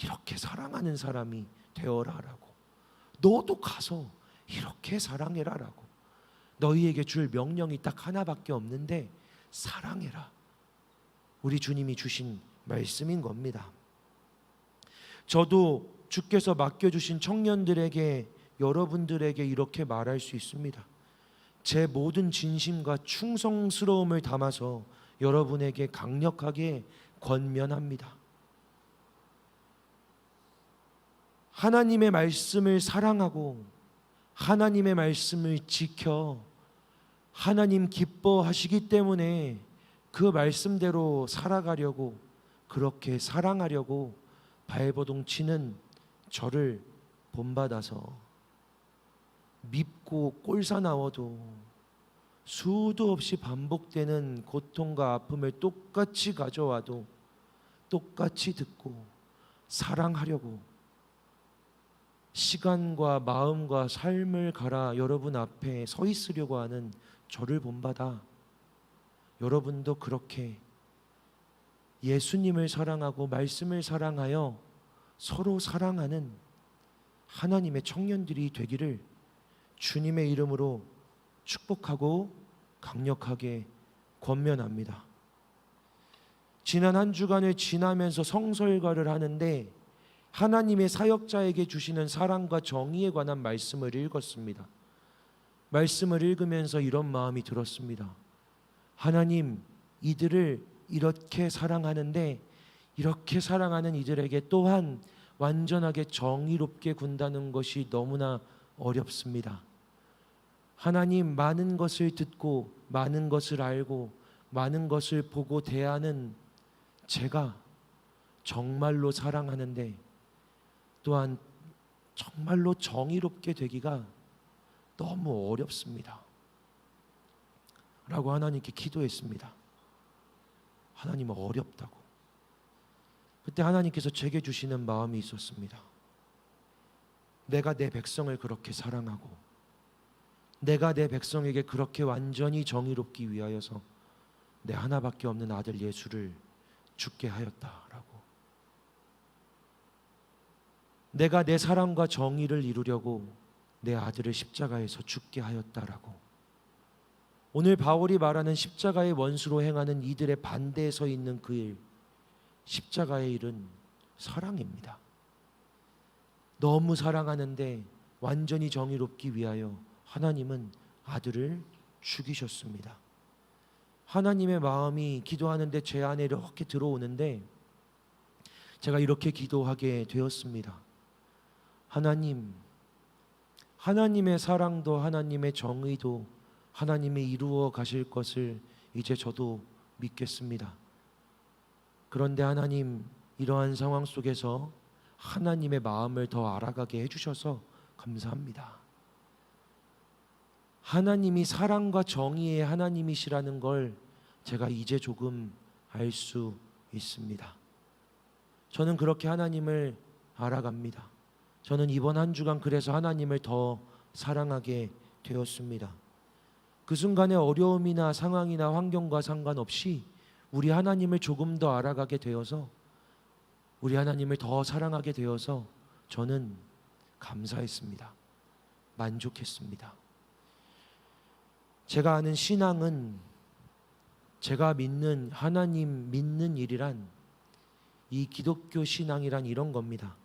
이렇게 사랑하는 사람이 되어라라고. 너도 가서 이렇게 사랑해라라고. 너희에게 줄 명령이 딱 하나밖에 없는데 사랑해라. 우리 주님이 주신 말씀인 겁니다. 저도 주께서 맡겨주신 청년들에게, 여러분들에게 이렇게 말할 수 있습니다. 제 모든 진심과 충성스러움을 담아서 여러분에게 강력하게 권면합니다. 하나님의 말씀을 사랑하고 하나님의 말씀을 지켜 하나님 기뻐하시기 때문에 그 말씀대로 살아가려고, 그렇게 사랑하려고 발버둥 치는 저를 본받아서 밉고 꼴사나워도 수도 없이 반복되는 고통과 아픔을 똑같이 가져와도 똑같이 듣고 사랑하려고 시간과 마음과 삶을 갈아 여러분 앞에 서 있으려고 하는 저를 본받아 여러분도 그렇게 예수님을 사랑하고 말씀을 사랑하여 서로 사랑하는 하나님의 청년들이 되기를 주님의 이름으로 축복하고 강력하게 권면합니다. 지난 한 주간을 지나면서 성설과를 하는데 하나님의 사역자에게 주시는 사랑과 정의에 관한 말씀을 읽었습니다. 말씀을 읽으면서 이런 마음이 들었습니다. 하나님, 이들을 이렇게 사랑하는데 이렇게 사랑하는 이들에게 또한 완전하게 정의롭게 군다는 것이 너무나 어렵습니다. 하나님, 많은 것을 듣고 많은 것을 알고 많은 것을 보고 대하는 제가 정말로 사랑하는데 또한 정말로 정의롭게 되기가 너무 어렵습니다. 라고 하나님께 기도했습니다. 하나님은 어렵다고. 그때 하나님께서 제게 주시는 마음이 있었습니다. 내가 내 백성을 그렇게 사랑하고 내가 내 백성에게 그렇게 완전히 정의롭기 위하여서 내 하나밖에 없는 아들 예수를 죽게 하였다라고. 내가 내 사랑과 정의를 이루려고 내 아들을 십자가에서 죽게 하였다라고. 오늘 바울이 말하는 십자가의 원수로 행하는 이들의 반대에 서 있는 그 일, 십자가의 일은 사랑입니다. 너무 사랑하는데 완전히 정의롭기 위하여 하나님은 아들을 죽이셨습니다. 하나님의 마음이 기도하는데 제 안에 이렇게 들어오는데 제가 이렇게 기도하게 되었습니다. 하나님, 하나님의 사랑도 하나님의 정의도 하나님이 이루어 가실 것을 이제 저도 믿겠습니다. 그런데 하나님, 이러한 상황 속에서 하나님의 마음을 더 알아가게 해주셔서 감사합니다. 하나님이 사랑과 정의의 하나님이시라는 걸 제가 이제 조금 알 수 있습니다. 저는 그렇게 하나님을 알아갑니다. 저는 이번 한 주간 그래서 하나님을 더 사랑하게 되었습니다. 그 순간의 어려움이나 상황이나 환경과 상관없이 우리 하나님을 조금 더 알아가게 되어서 우리 하나님을 더 사랑하게 되어서 저는 감사했습니다. 만족했습니다. 제가 아는 신앙은, 제가 믿는 하나님 믿는 일이란, 이 기독교 신앙이란 이런 겁니다.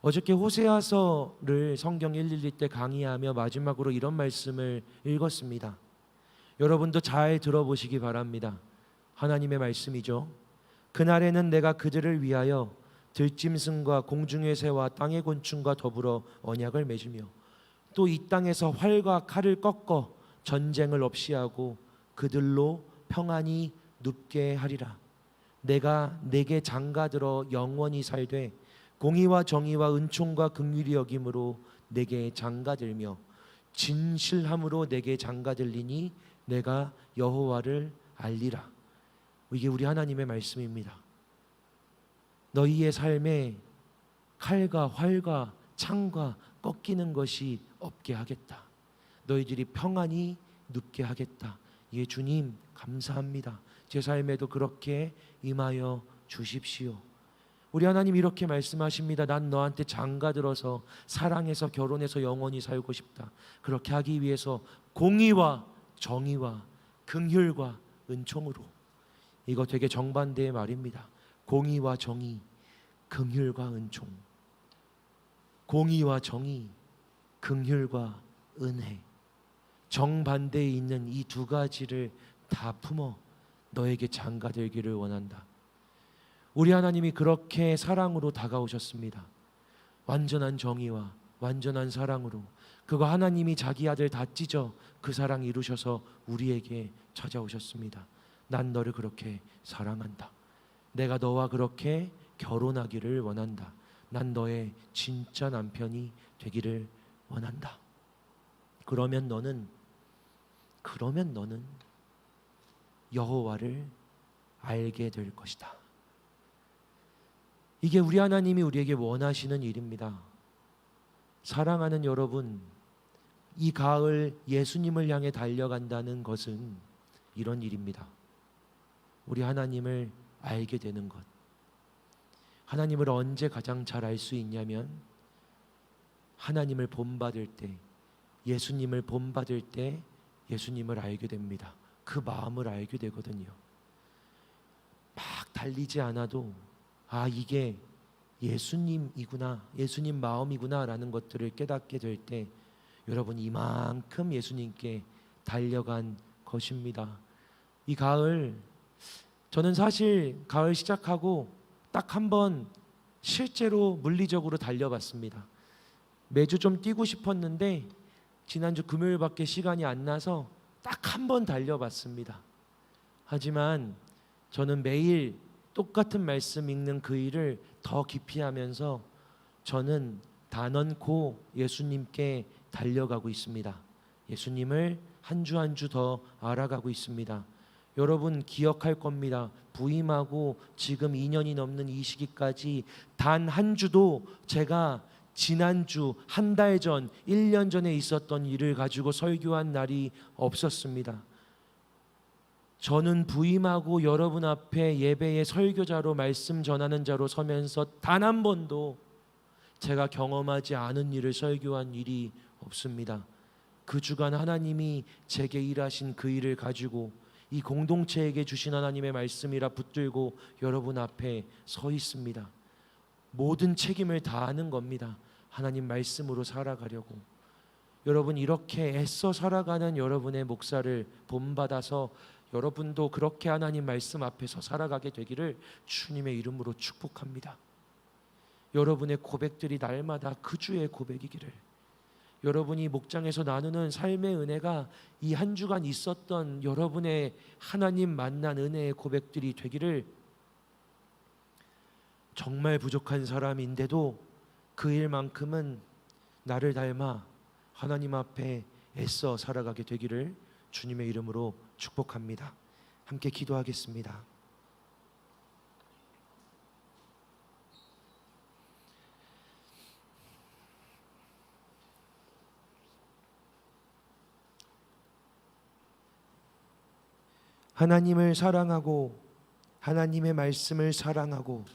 어저께 호세아서를 성경 112 때 강의하며 마지막으로 이런 말씀을 읽었습니다. 여러분도 잘 들어보시기 바랍니다. 하나님의 말씀이죠. 그날에는 내가 그들을 위하여 들짐승과 공중의 새와 땅의 곤충과 더불어 언약을 맺으며 또 이 땅에서 활과 칼을 꺾어 전쟁을 없이 하고 그들로 평안히 눕게 하리라. 내가 내게 장가들어 영원히 살되 공의와 정의와 은총과 긍휼히 여김으로 내게 장가들며 진실함으로 내게 장가들리니 내가 여호와를 알리라. 이게 우리 하나님의 말씀입니다. 너희의 삶에 칼과 활과 창과 꺾이는 것이 없게 하겠다. 너희들이 평안히 눕게 하겠다. 예, 주님 감사합니다. 제 삶에도 그렇게 임하여 주십시오. 우리 하나님 이렇게 말씀하십니다. 난 너한테 장가들어서 사랑해서 결혼해서 영원히 살고 싶다. 그렇게 하기 위해서 공의와 정의와 긍휼과 은총으로. 이거 되게 정반대의 말입니다. 공의와 정의, 긍휼과 은총. 공의와 정의, 긍휼과 은혜. 정반대에 있는 이 두 가지를 다 품어 너에게 장가들기를 원한다. 우리 하나님이 그렇게 사랑으로 다가오셨습니다. 완전한 정의와 완전한 사랑으로. 그거 하나님이 자기 아들 다 찢어 그 사랑 이루셔서 우리에게 찾아오셨습니다. 난 너를 그렇게 사랑한다. 내가 너와 그렇게 결혼하기를 원한다. 난 너의 진짜 남편이 되기를 원한다. 그러면 너는 여호와를 알게 될 것이다. 이게 우리 하나님이 우리에게 원하시는 일입니다. 사랑하는 여러분, 이 가을 예수님을 향해 달려간다는 것은 이런 일입니다. 우리 하나님을 알게 되는 것. 하나님을 언제 가장 잘 알 수 있냐면 하나님을 본받을 때, 예수님을 본받을 때 예수님을 알게 됩니다. 그 마음을 알게 되거든요. 막 달리지 않아도 이게 예수님이구나, 예수님 마음이구나 라는 것들을 깨닫게 될 때 여러분 이만큼 예수님께 달려간 것입니다. 이 가을 저는 사실 가을 시작하고 딱 한 번 실제로 물리적으로 달려봤습니다. 매주 좀 뛰고 싶었는데 지난주 금요일밖에 시간이 안 나서 딱 한 번 달려봤습니다. 하지만 저는 매일 똑같은 말씀 읽는 그 일을 더 깊이 하면서 저는 단언코 예수님께 달려가고 있습니다. 예수님을 한 주 한 주 더 알아가고 있습니다. 여러분 기억할 겁니다. 부임하고 지금 2년이 넘는 이 시기까지 단 한 주도 제가 지난주, 한 달 전, 1년 전에 있었던 일을 가지고 설교한 날이 없었습니다. 저는 부임하고 여러분 앞에 예배의 설교자로 말씀 전하는 자로 서면서 단 한 번도 제가 경험하지 않은 일을 설교한 일이 없습니다. 그 주간 하나님이 제게 일하신 그 일을 가지고 이 공동체에게 주신 하나님의 말씀이라 붙들고 여러분 앞에 서 있습니다. 모든 책임을 다하는 겁니다. 하나님 말씀으로 살아가려고. 여러분 이렇게 애써 살아가는 여러분의 목사를 본받아서 여러분도 그렇게 하나님 말씀 앞에서 살아가게 되기를 주님의 이름으로 축복합니다. 여러분의 고백들이 날마다 그 주의 고백이기를, 여러분이 목장에서 나누는 삶의 은혜가 이 한 주간 있었던 여러분의 하나님 만난 은혜의 고백들이 되기를, 정말 부족한 사람인데도 그 일만큼은 나를 닮아 하나님 앞에 애써 살아가게 되기를 주님의 이름으로 축복합니다. 함께 기도하겠습니다. 하나님을 사랑하고 하나님의 말씀을 사랑하고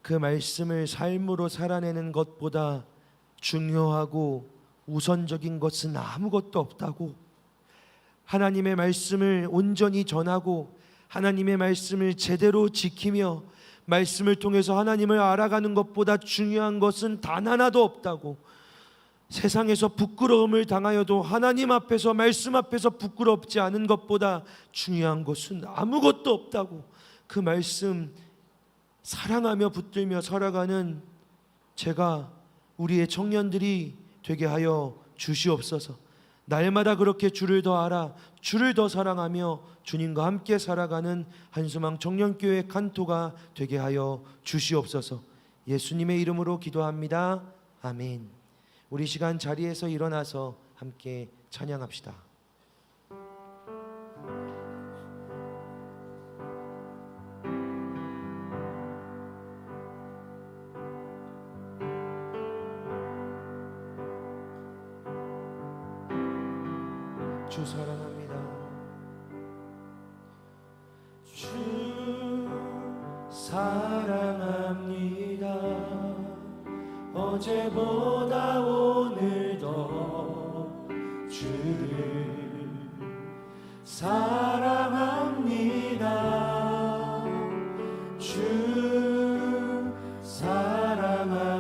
그 말씀을 삶으로 살아내는 것보다 중요하고 우선적인 것은 아무것도 없다고, 하나님의 말씀을 온전히 전하고 하나님의 말씀을 제대로 지키며 말씀을 통해서 하나님을 알아가는 것보다 중요한 것은 단 하나도 없다고, 세상에서 부끄러움을 당하여도 하나님 앞에서 말씀 앞에서 부끄럽지 않은 것보다 중요한 것은 아무것도 없다고, 그 말씀 사랑하며 붙들며 살아가는 제가, 우리의 청년들이 되게 하여 주시옵소서. 날마다 그렇게 주를 더 알아 주를 더 사랑하며 주님과 함께 살아가는 한수망 청년교회 칸토가 되게 하여 주시옵소서. 예수님의 이름으로 기도합니다. 아멘. 우리 시간 자리에서 일어나서 함께 찬양합시다. 주 사랑합니다. 주 사랑합니다. 어제보다 오늘 더 주를 사랑합니다. 주 사랑합니다.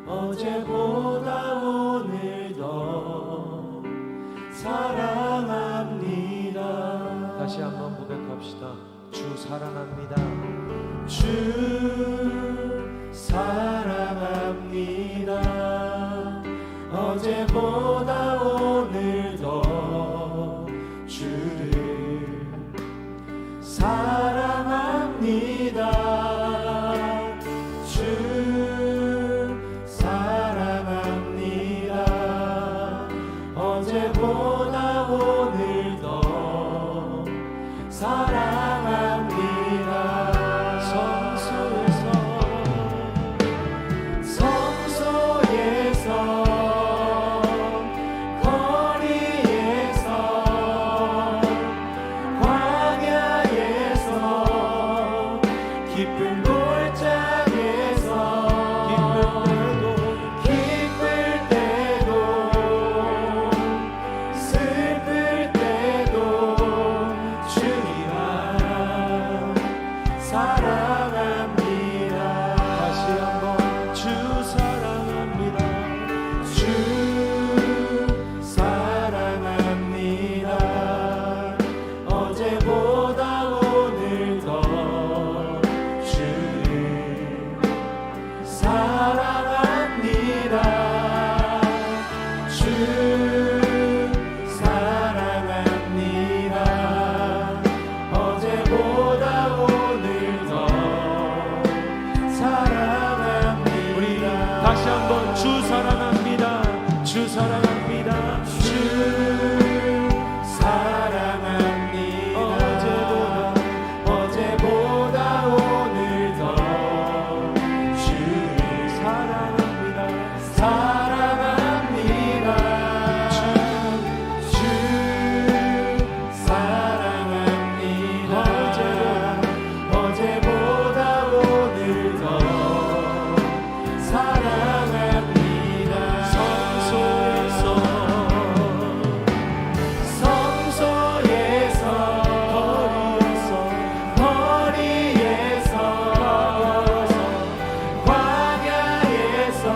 어제보다 오늘 더 사랑합니다. 다시 한번 고백합시다. 주 사랑합니다. 주 사랑합니다. 어제보다 오늘 더 주를 사랑합니다. 주 사랑합니다. 어제보다 오늘 더 사랑합니다. 기쁜 골짜기에서 기쁠 때도 슬플 때도 주님만 사랑합니다. 다시 한번 주 사랑합니다. 주 사랑합니다. 어제보다 오늘 더 사랑합니다. 주 사랑합니다. 어제보다 오늘 더 사랑합니다. 우리 다시 한번 주 사랑합니다. 주 사랑합니다. 주 사랑합니다. 어제보다 오늘 더 사랑합니다. 주 사랑합니다. 어제보다 오늘 더 사랑합니다. 성소에서 거리에서 광야에서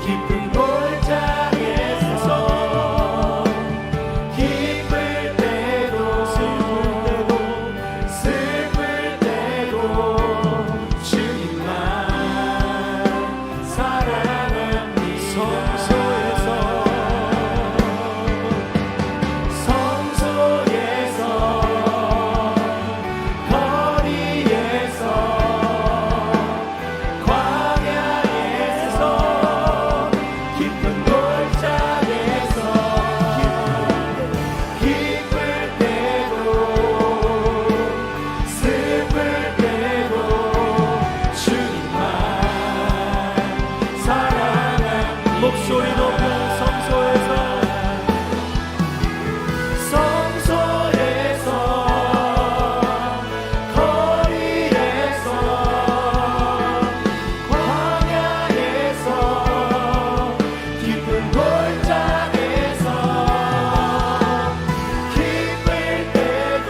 기쁜 골짜기에서 기쁠 때도 슬플 때도 주님만 사랑합니다. 성소에서 거리에서 광야에서 기쁜 골짜기에서 기쁠 때도 슬플 때도 주님만 사랑합니다. 목소리 높여 성소에서 거리에서 광야에서 기쁜 골짜기에서 기쁠 때도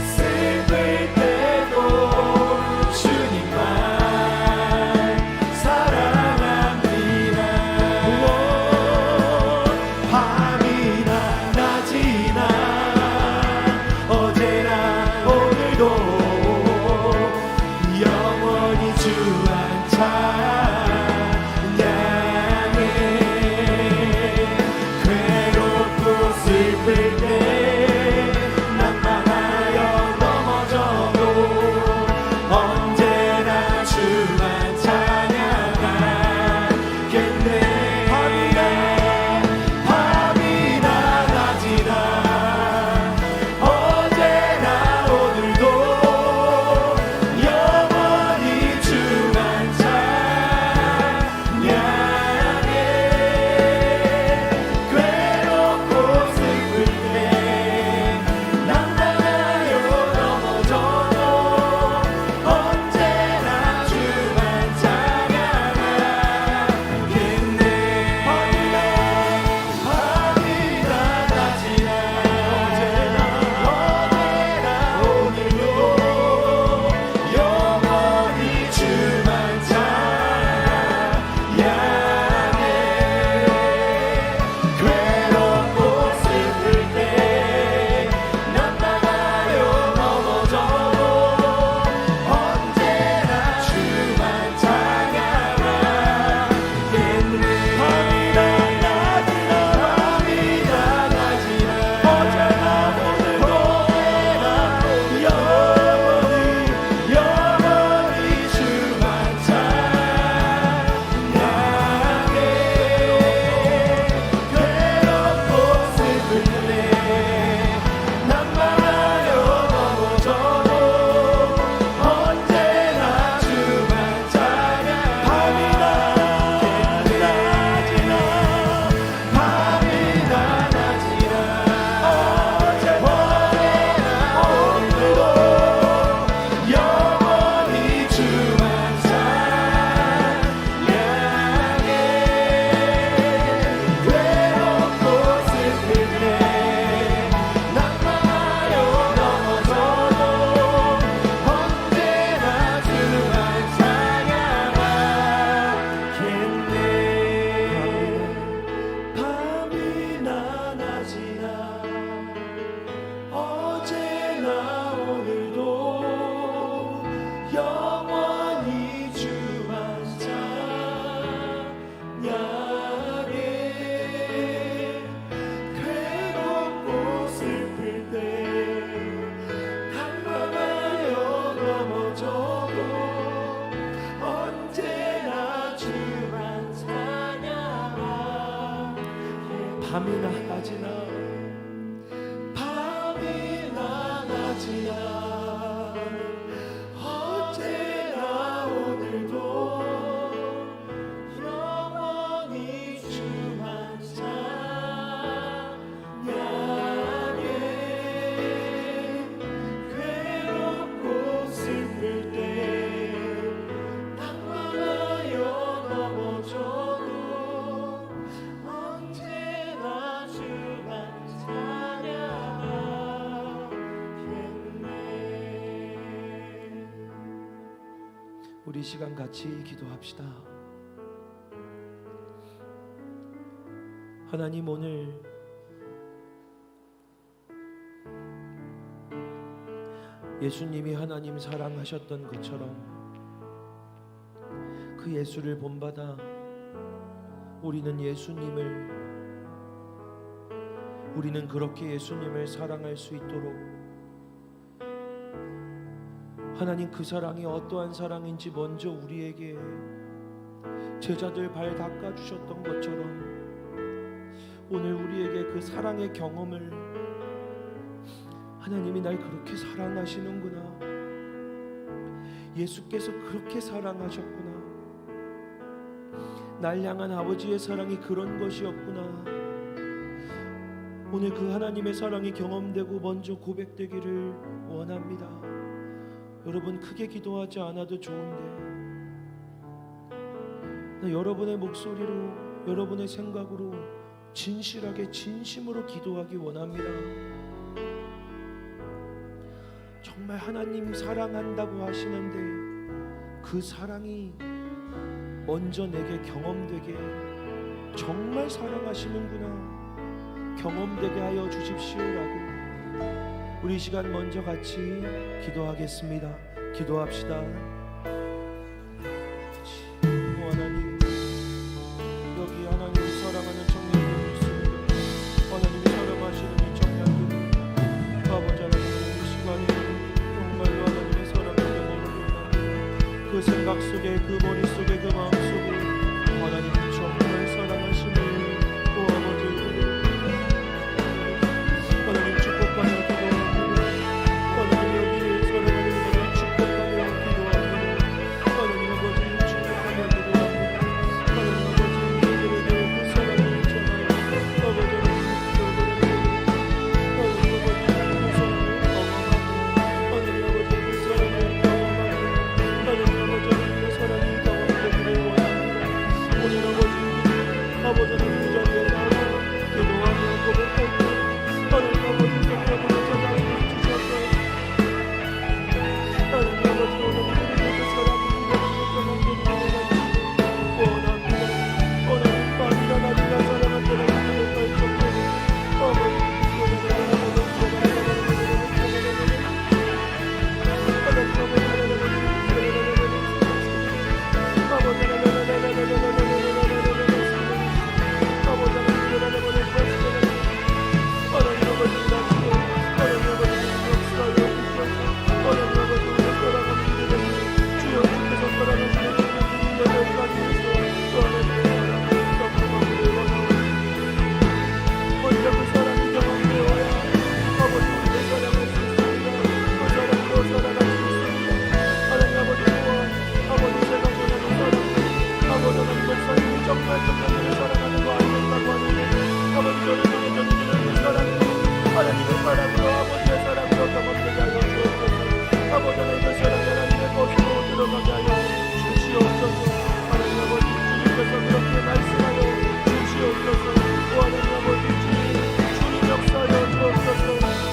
슬플 때도 주님만 사랑합니다. 밤이나 낮이나 어제나 오늘도 영원히 주 안 찬양해. 괴롭고 슬플 때 난망하여 넘어져도 밤이나 낮이나 밤이나 낮이나 언제나 오늘도 영원히 주만 찬양해. 괴롭고 슬플 때 낙망하여 넘어져도 언제나 주만 찬양하겠네. 우리 시간 같이 기도합시다. 하나님, 오늘 예수님이 하나님 사랑하셨던 것처럼 그 예수를 본받아 우리는 그렇게 예수님을 사랑할 수 있도록 하나님, 그 사랑이 어떠한 사랑인지 먼저 우리에게 제자들 발 닦아주셨던 것처럼 오늘 우리에게 그 사랑의 경험을, 하나님이 날 그렇게 사랑하시는구나, 예수께서 그렇게 사랑하셨구나, 날 향한 아버지의 사랑이 그런 것이었구나, 오늘 그 하나님의 사랑이 경험되고 먼저 고백되기를 원합니다. 여러분, 크게 기도하지 않아도 좋은데 여러분의 목소리로, 여러분의 생각으로 진실하게 진심으로 기도하기 원합니다. 정말 하나님 사랑한다고 하시는데 그 사랑이 먼저 내게 경험되게, 정말 사랑하시는구나 경험되게 하여 주십시오라고 우리 시간 먼저 같이 기도하겠습니다. 기도합시다. 하나님, 여기 하나님 사랑하는 청년들이 있습니다. 하나님이 사랑하시는 이 청년들이 아버지 하나님, 이 시간에 정말로 하나님의 사랑을 모르구나, 그 생각 속에, 그 머릿속에, 그 마음속에 하나님 정말 사랑하시는 오 아버지, 하나님 축복하며 기도합니다. 하나님, 여기 사랑하는 이들을 축복하며 기도합니다. 하나님 아버지 축복하며 기도합니다. 하나님 아버지 이들에게 그 사랑을 전하여 아버지 하나님 그 사랑을 경험하고, 하나님 아버지 그 사랑을 경험하고, 하나님 아버지 그 사랑이 경험되기를 원합니다. 오늘 아버지 그 자리에 나와 기도하며 고백하며 하나님 아버지 정답으로 찾아주셔서 하나님 아버지 오늘 우리에게 그 사랑이 경험되기를 원합니다. 하나님 밤이나 낮이나 사랑한다는 그의 발전되는 아버지 하나님의 사랑으로, 아버지의 사랑으로 경험되게 하여 주옵소서. 아버지 하나님의 사랑이 하나님의 것으로 들어가게 하여 주시옵소서. 하나님 아버지, 주님께서 그렇게 말씀하여 주시옵소서. 오 하나님 아버지, 주님 역사하여 주옵소서.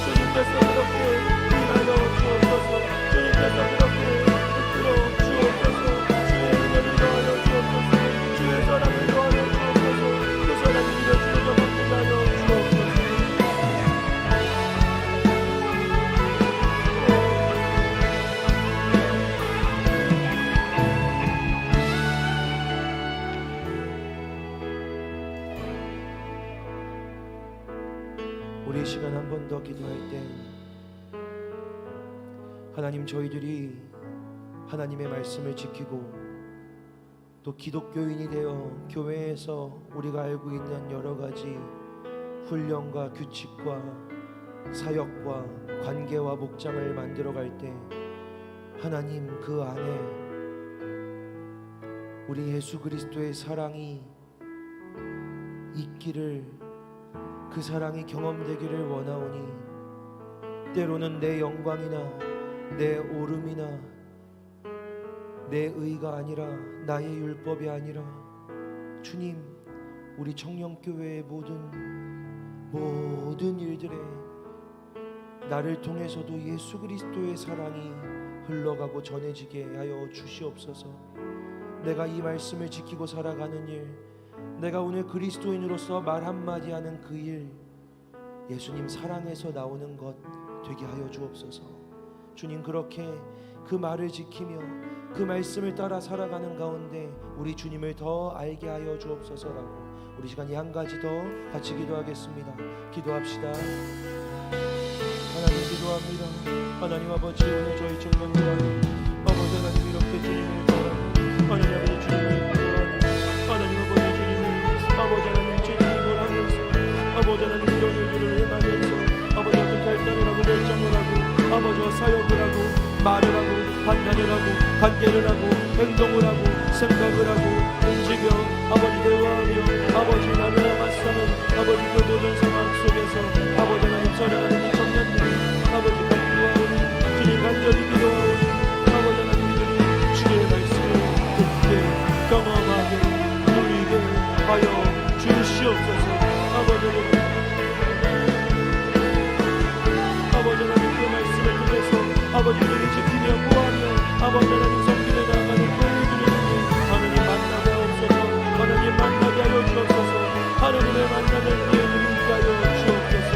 주님께서 그렇게 일하여 주옵소서. 주님께서 그렇게 이끌어 주옵소서. 주의 은혜를 더하여 주옵소서. 주의 사랑을 더하여 주옵소서. 그 사랑이 이루어지는 경험되게 하여 주옵소서. 우리 시간 한 번 더 기도할 때 하나님, 저희들이 하나님의 말씀을 지키고 또 기독교인이 되어 교회에서 우리가 알고 있는 여러 가지 훈련과 규칙과 사역과 관계와 목장을 만들어갈 때 하나님 그 안에 우리 예수 그리스도의 사랑이 있기를, 그 사랑이 경험되기를 원하오니 때로는 내 영광이나 내 오름이나 내 의가 아니라, 나의 율법이 아니라 주님, 우리 청년교회의 모든 일들에 나를 통해서도 예수 그리스도의 사랑이 흘러가고 전해지게 하여 주시옵소서. 내가 이 말씀을 지키고 살아가는 일, 내가 오늘 그리스도인으로서 말 한마디 하는 그 일, 예수님 사랑에서 나오는 것 되게 하여 주옵소서. 주님, 그렇게 그 말을 지키며 그 말씀을 따라 살아가는 가운데 우리 주님을 더 알게 하여 주옵소서라고 우리 시간이 한 가지 더 같이 기도하겠습니다. 기도합시다. 하나님, 기도합니다. 하나님 아버지, 오늘 저희 청년들 아버지 하나님, 이렇게 주님을 바라고 하나님 아버지 주님을 기도하며 하나님 아버지 주님을 아버지 하나님 주님을 하면서 아버지 하나님 이런 일들을 행하면서 아버지 어떤 결단을 하고 결정을 하고 아버지와 사역을 하고 말을 하고 판단을 하고 관계를 하고 행동을 하고 생각을 하고 움직여 아버지 대화하며 아버지 나를 맞서는 아버지 그 모든 상황 속에서 아버지 하나님 살아가는 이 청년들이 아버지 간구하오니 주님 간절히 기도하오니 아버지 하나님들이 주의 말씀을 듣게 경험하게 누리게 하여 주시옵소서. 아버지 하나님 그 말씀을 통해서 아버지들이 지키며 구하며 아버지 하나님 섬기며 나아가는 교회들이 하나님 만나게 하옵소서. 하나님 만나게 하여 주옵소서. 하나님의 만남을 기회를 있게 하여 주옵소서.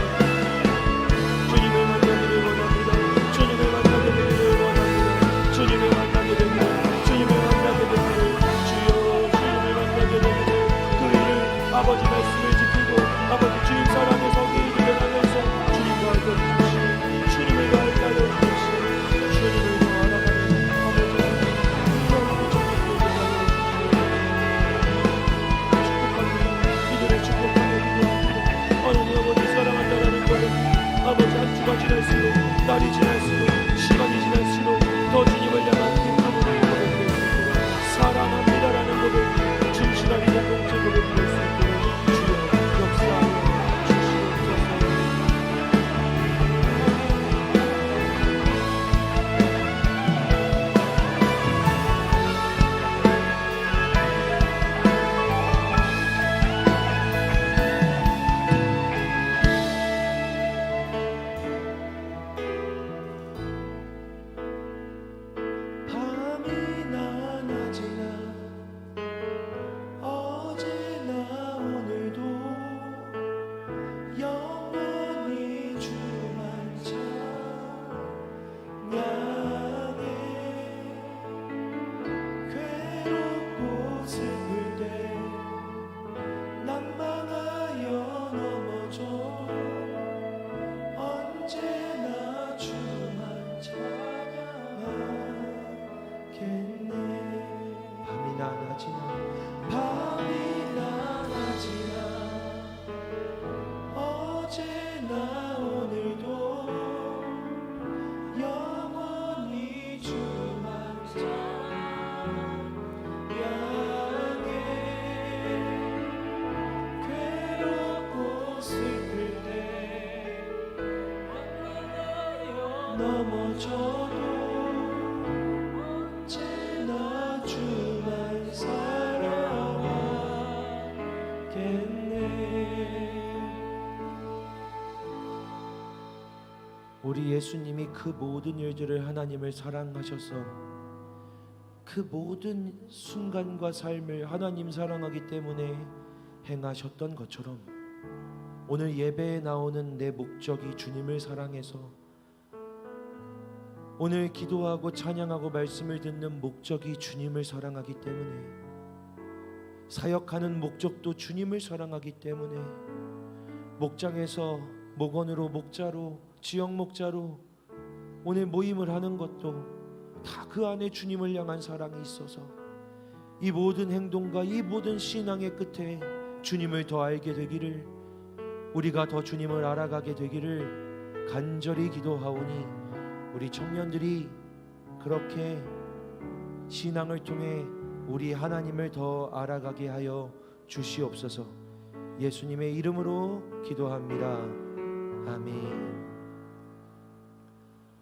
주님을 만나기를 원합니다. 주님을 만나게 되기를 원합니다. 주님을 만나게 되기를, 주님을 만나게 되기를, 주여 주님을 만나게 되기를, 그 일을 아버지 말씀을 지키고 아버지 주님 사랑의 성의 일을 하면서 주님과 함께 주님을 더 알게 하여 주옵소서. 주님을 더 알아가는 아버지 하나님 축복합니다. 이들을 축복하며 기도합니다. 하나님 아버지 사랑한다라는 고백, 아버지 한 주가 지날수록 날이 지날수록 시간이 지날수록 더 주님을 향한 기쁨으로 고백되었습니다. 사랑합니다라는 고백, 진실한 이 공동체 고백이 될 수 있도록 주여 역사하여 주시옵소서. 밤이나 낮이나 어제나 오늘도 영원히 주만 찬양해. 괴롭고 슬플 때 난망하여 넘어져 언제나 주만 찬양하겠네. 밤이나 낮이나 밤이나 낮이나 어제나 오늘도 영원히 주만 찬양해. 괴롭고 슬플 때 넘어져도 언제나 주만 사랑하겠네. 우리 예수님이 그 모든 일들을 하나님을 사랑하셔서 그 모든 순간과 삶을 하나님 사랑하기 때문에 행하셨던 것처럼 오늘 예배에 나오는 내 목적이 주님을 사랑해서, 오늘 기도하고 찬양하고 말씀을 듣는 목적이 주님을 사랑하기 때문에, 사역하는 목적도 주님을 사랑하기 때문에, 목장에서 목원으로 목자로 지역 목자로 오늘 모임을 하는 것도 다 그 안에 주님을 향한 사랑이 있어서 이 모든 행동과 이 모든 신앙의 끝에 주님을 더 알게 되기를 우리가 더 주님을 알아가게 되기를 간절히 기도하오니 우리 청년들이 그렇게 신앙을 통해 우리 하나님을 더 알아가게 하여 주시옵소서. 예수님의 이름으로 기도합니다. 아멘.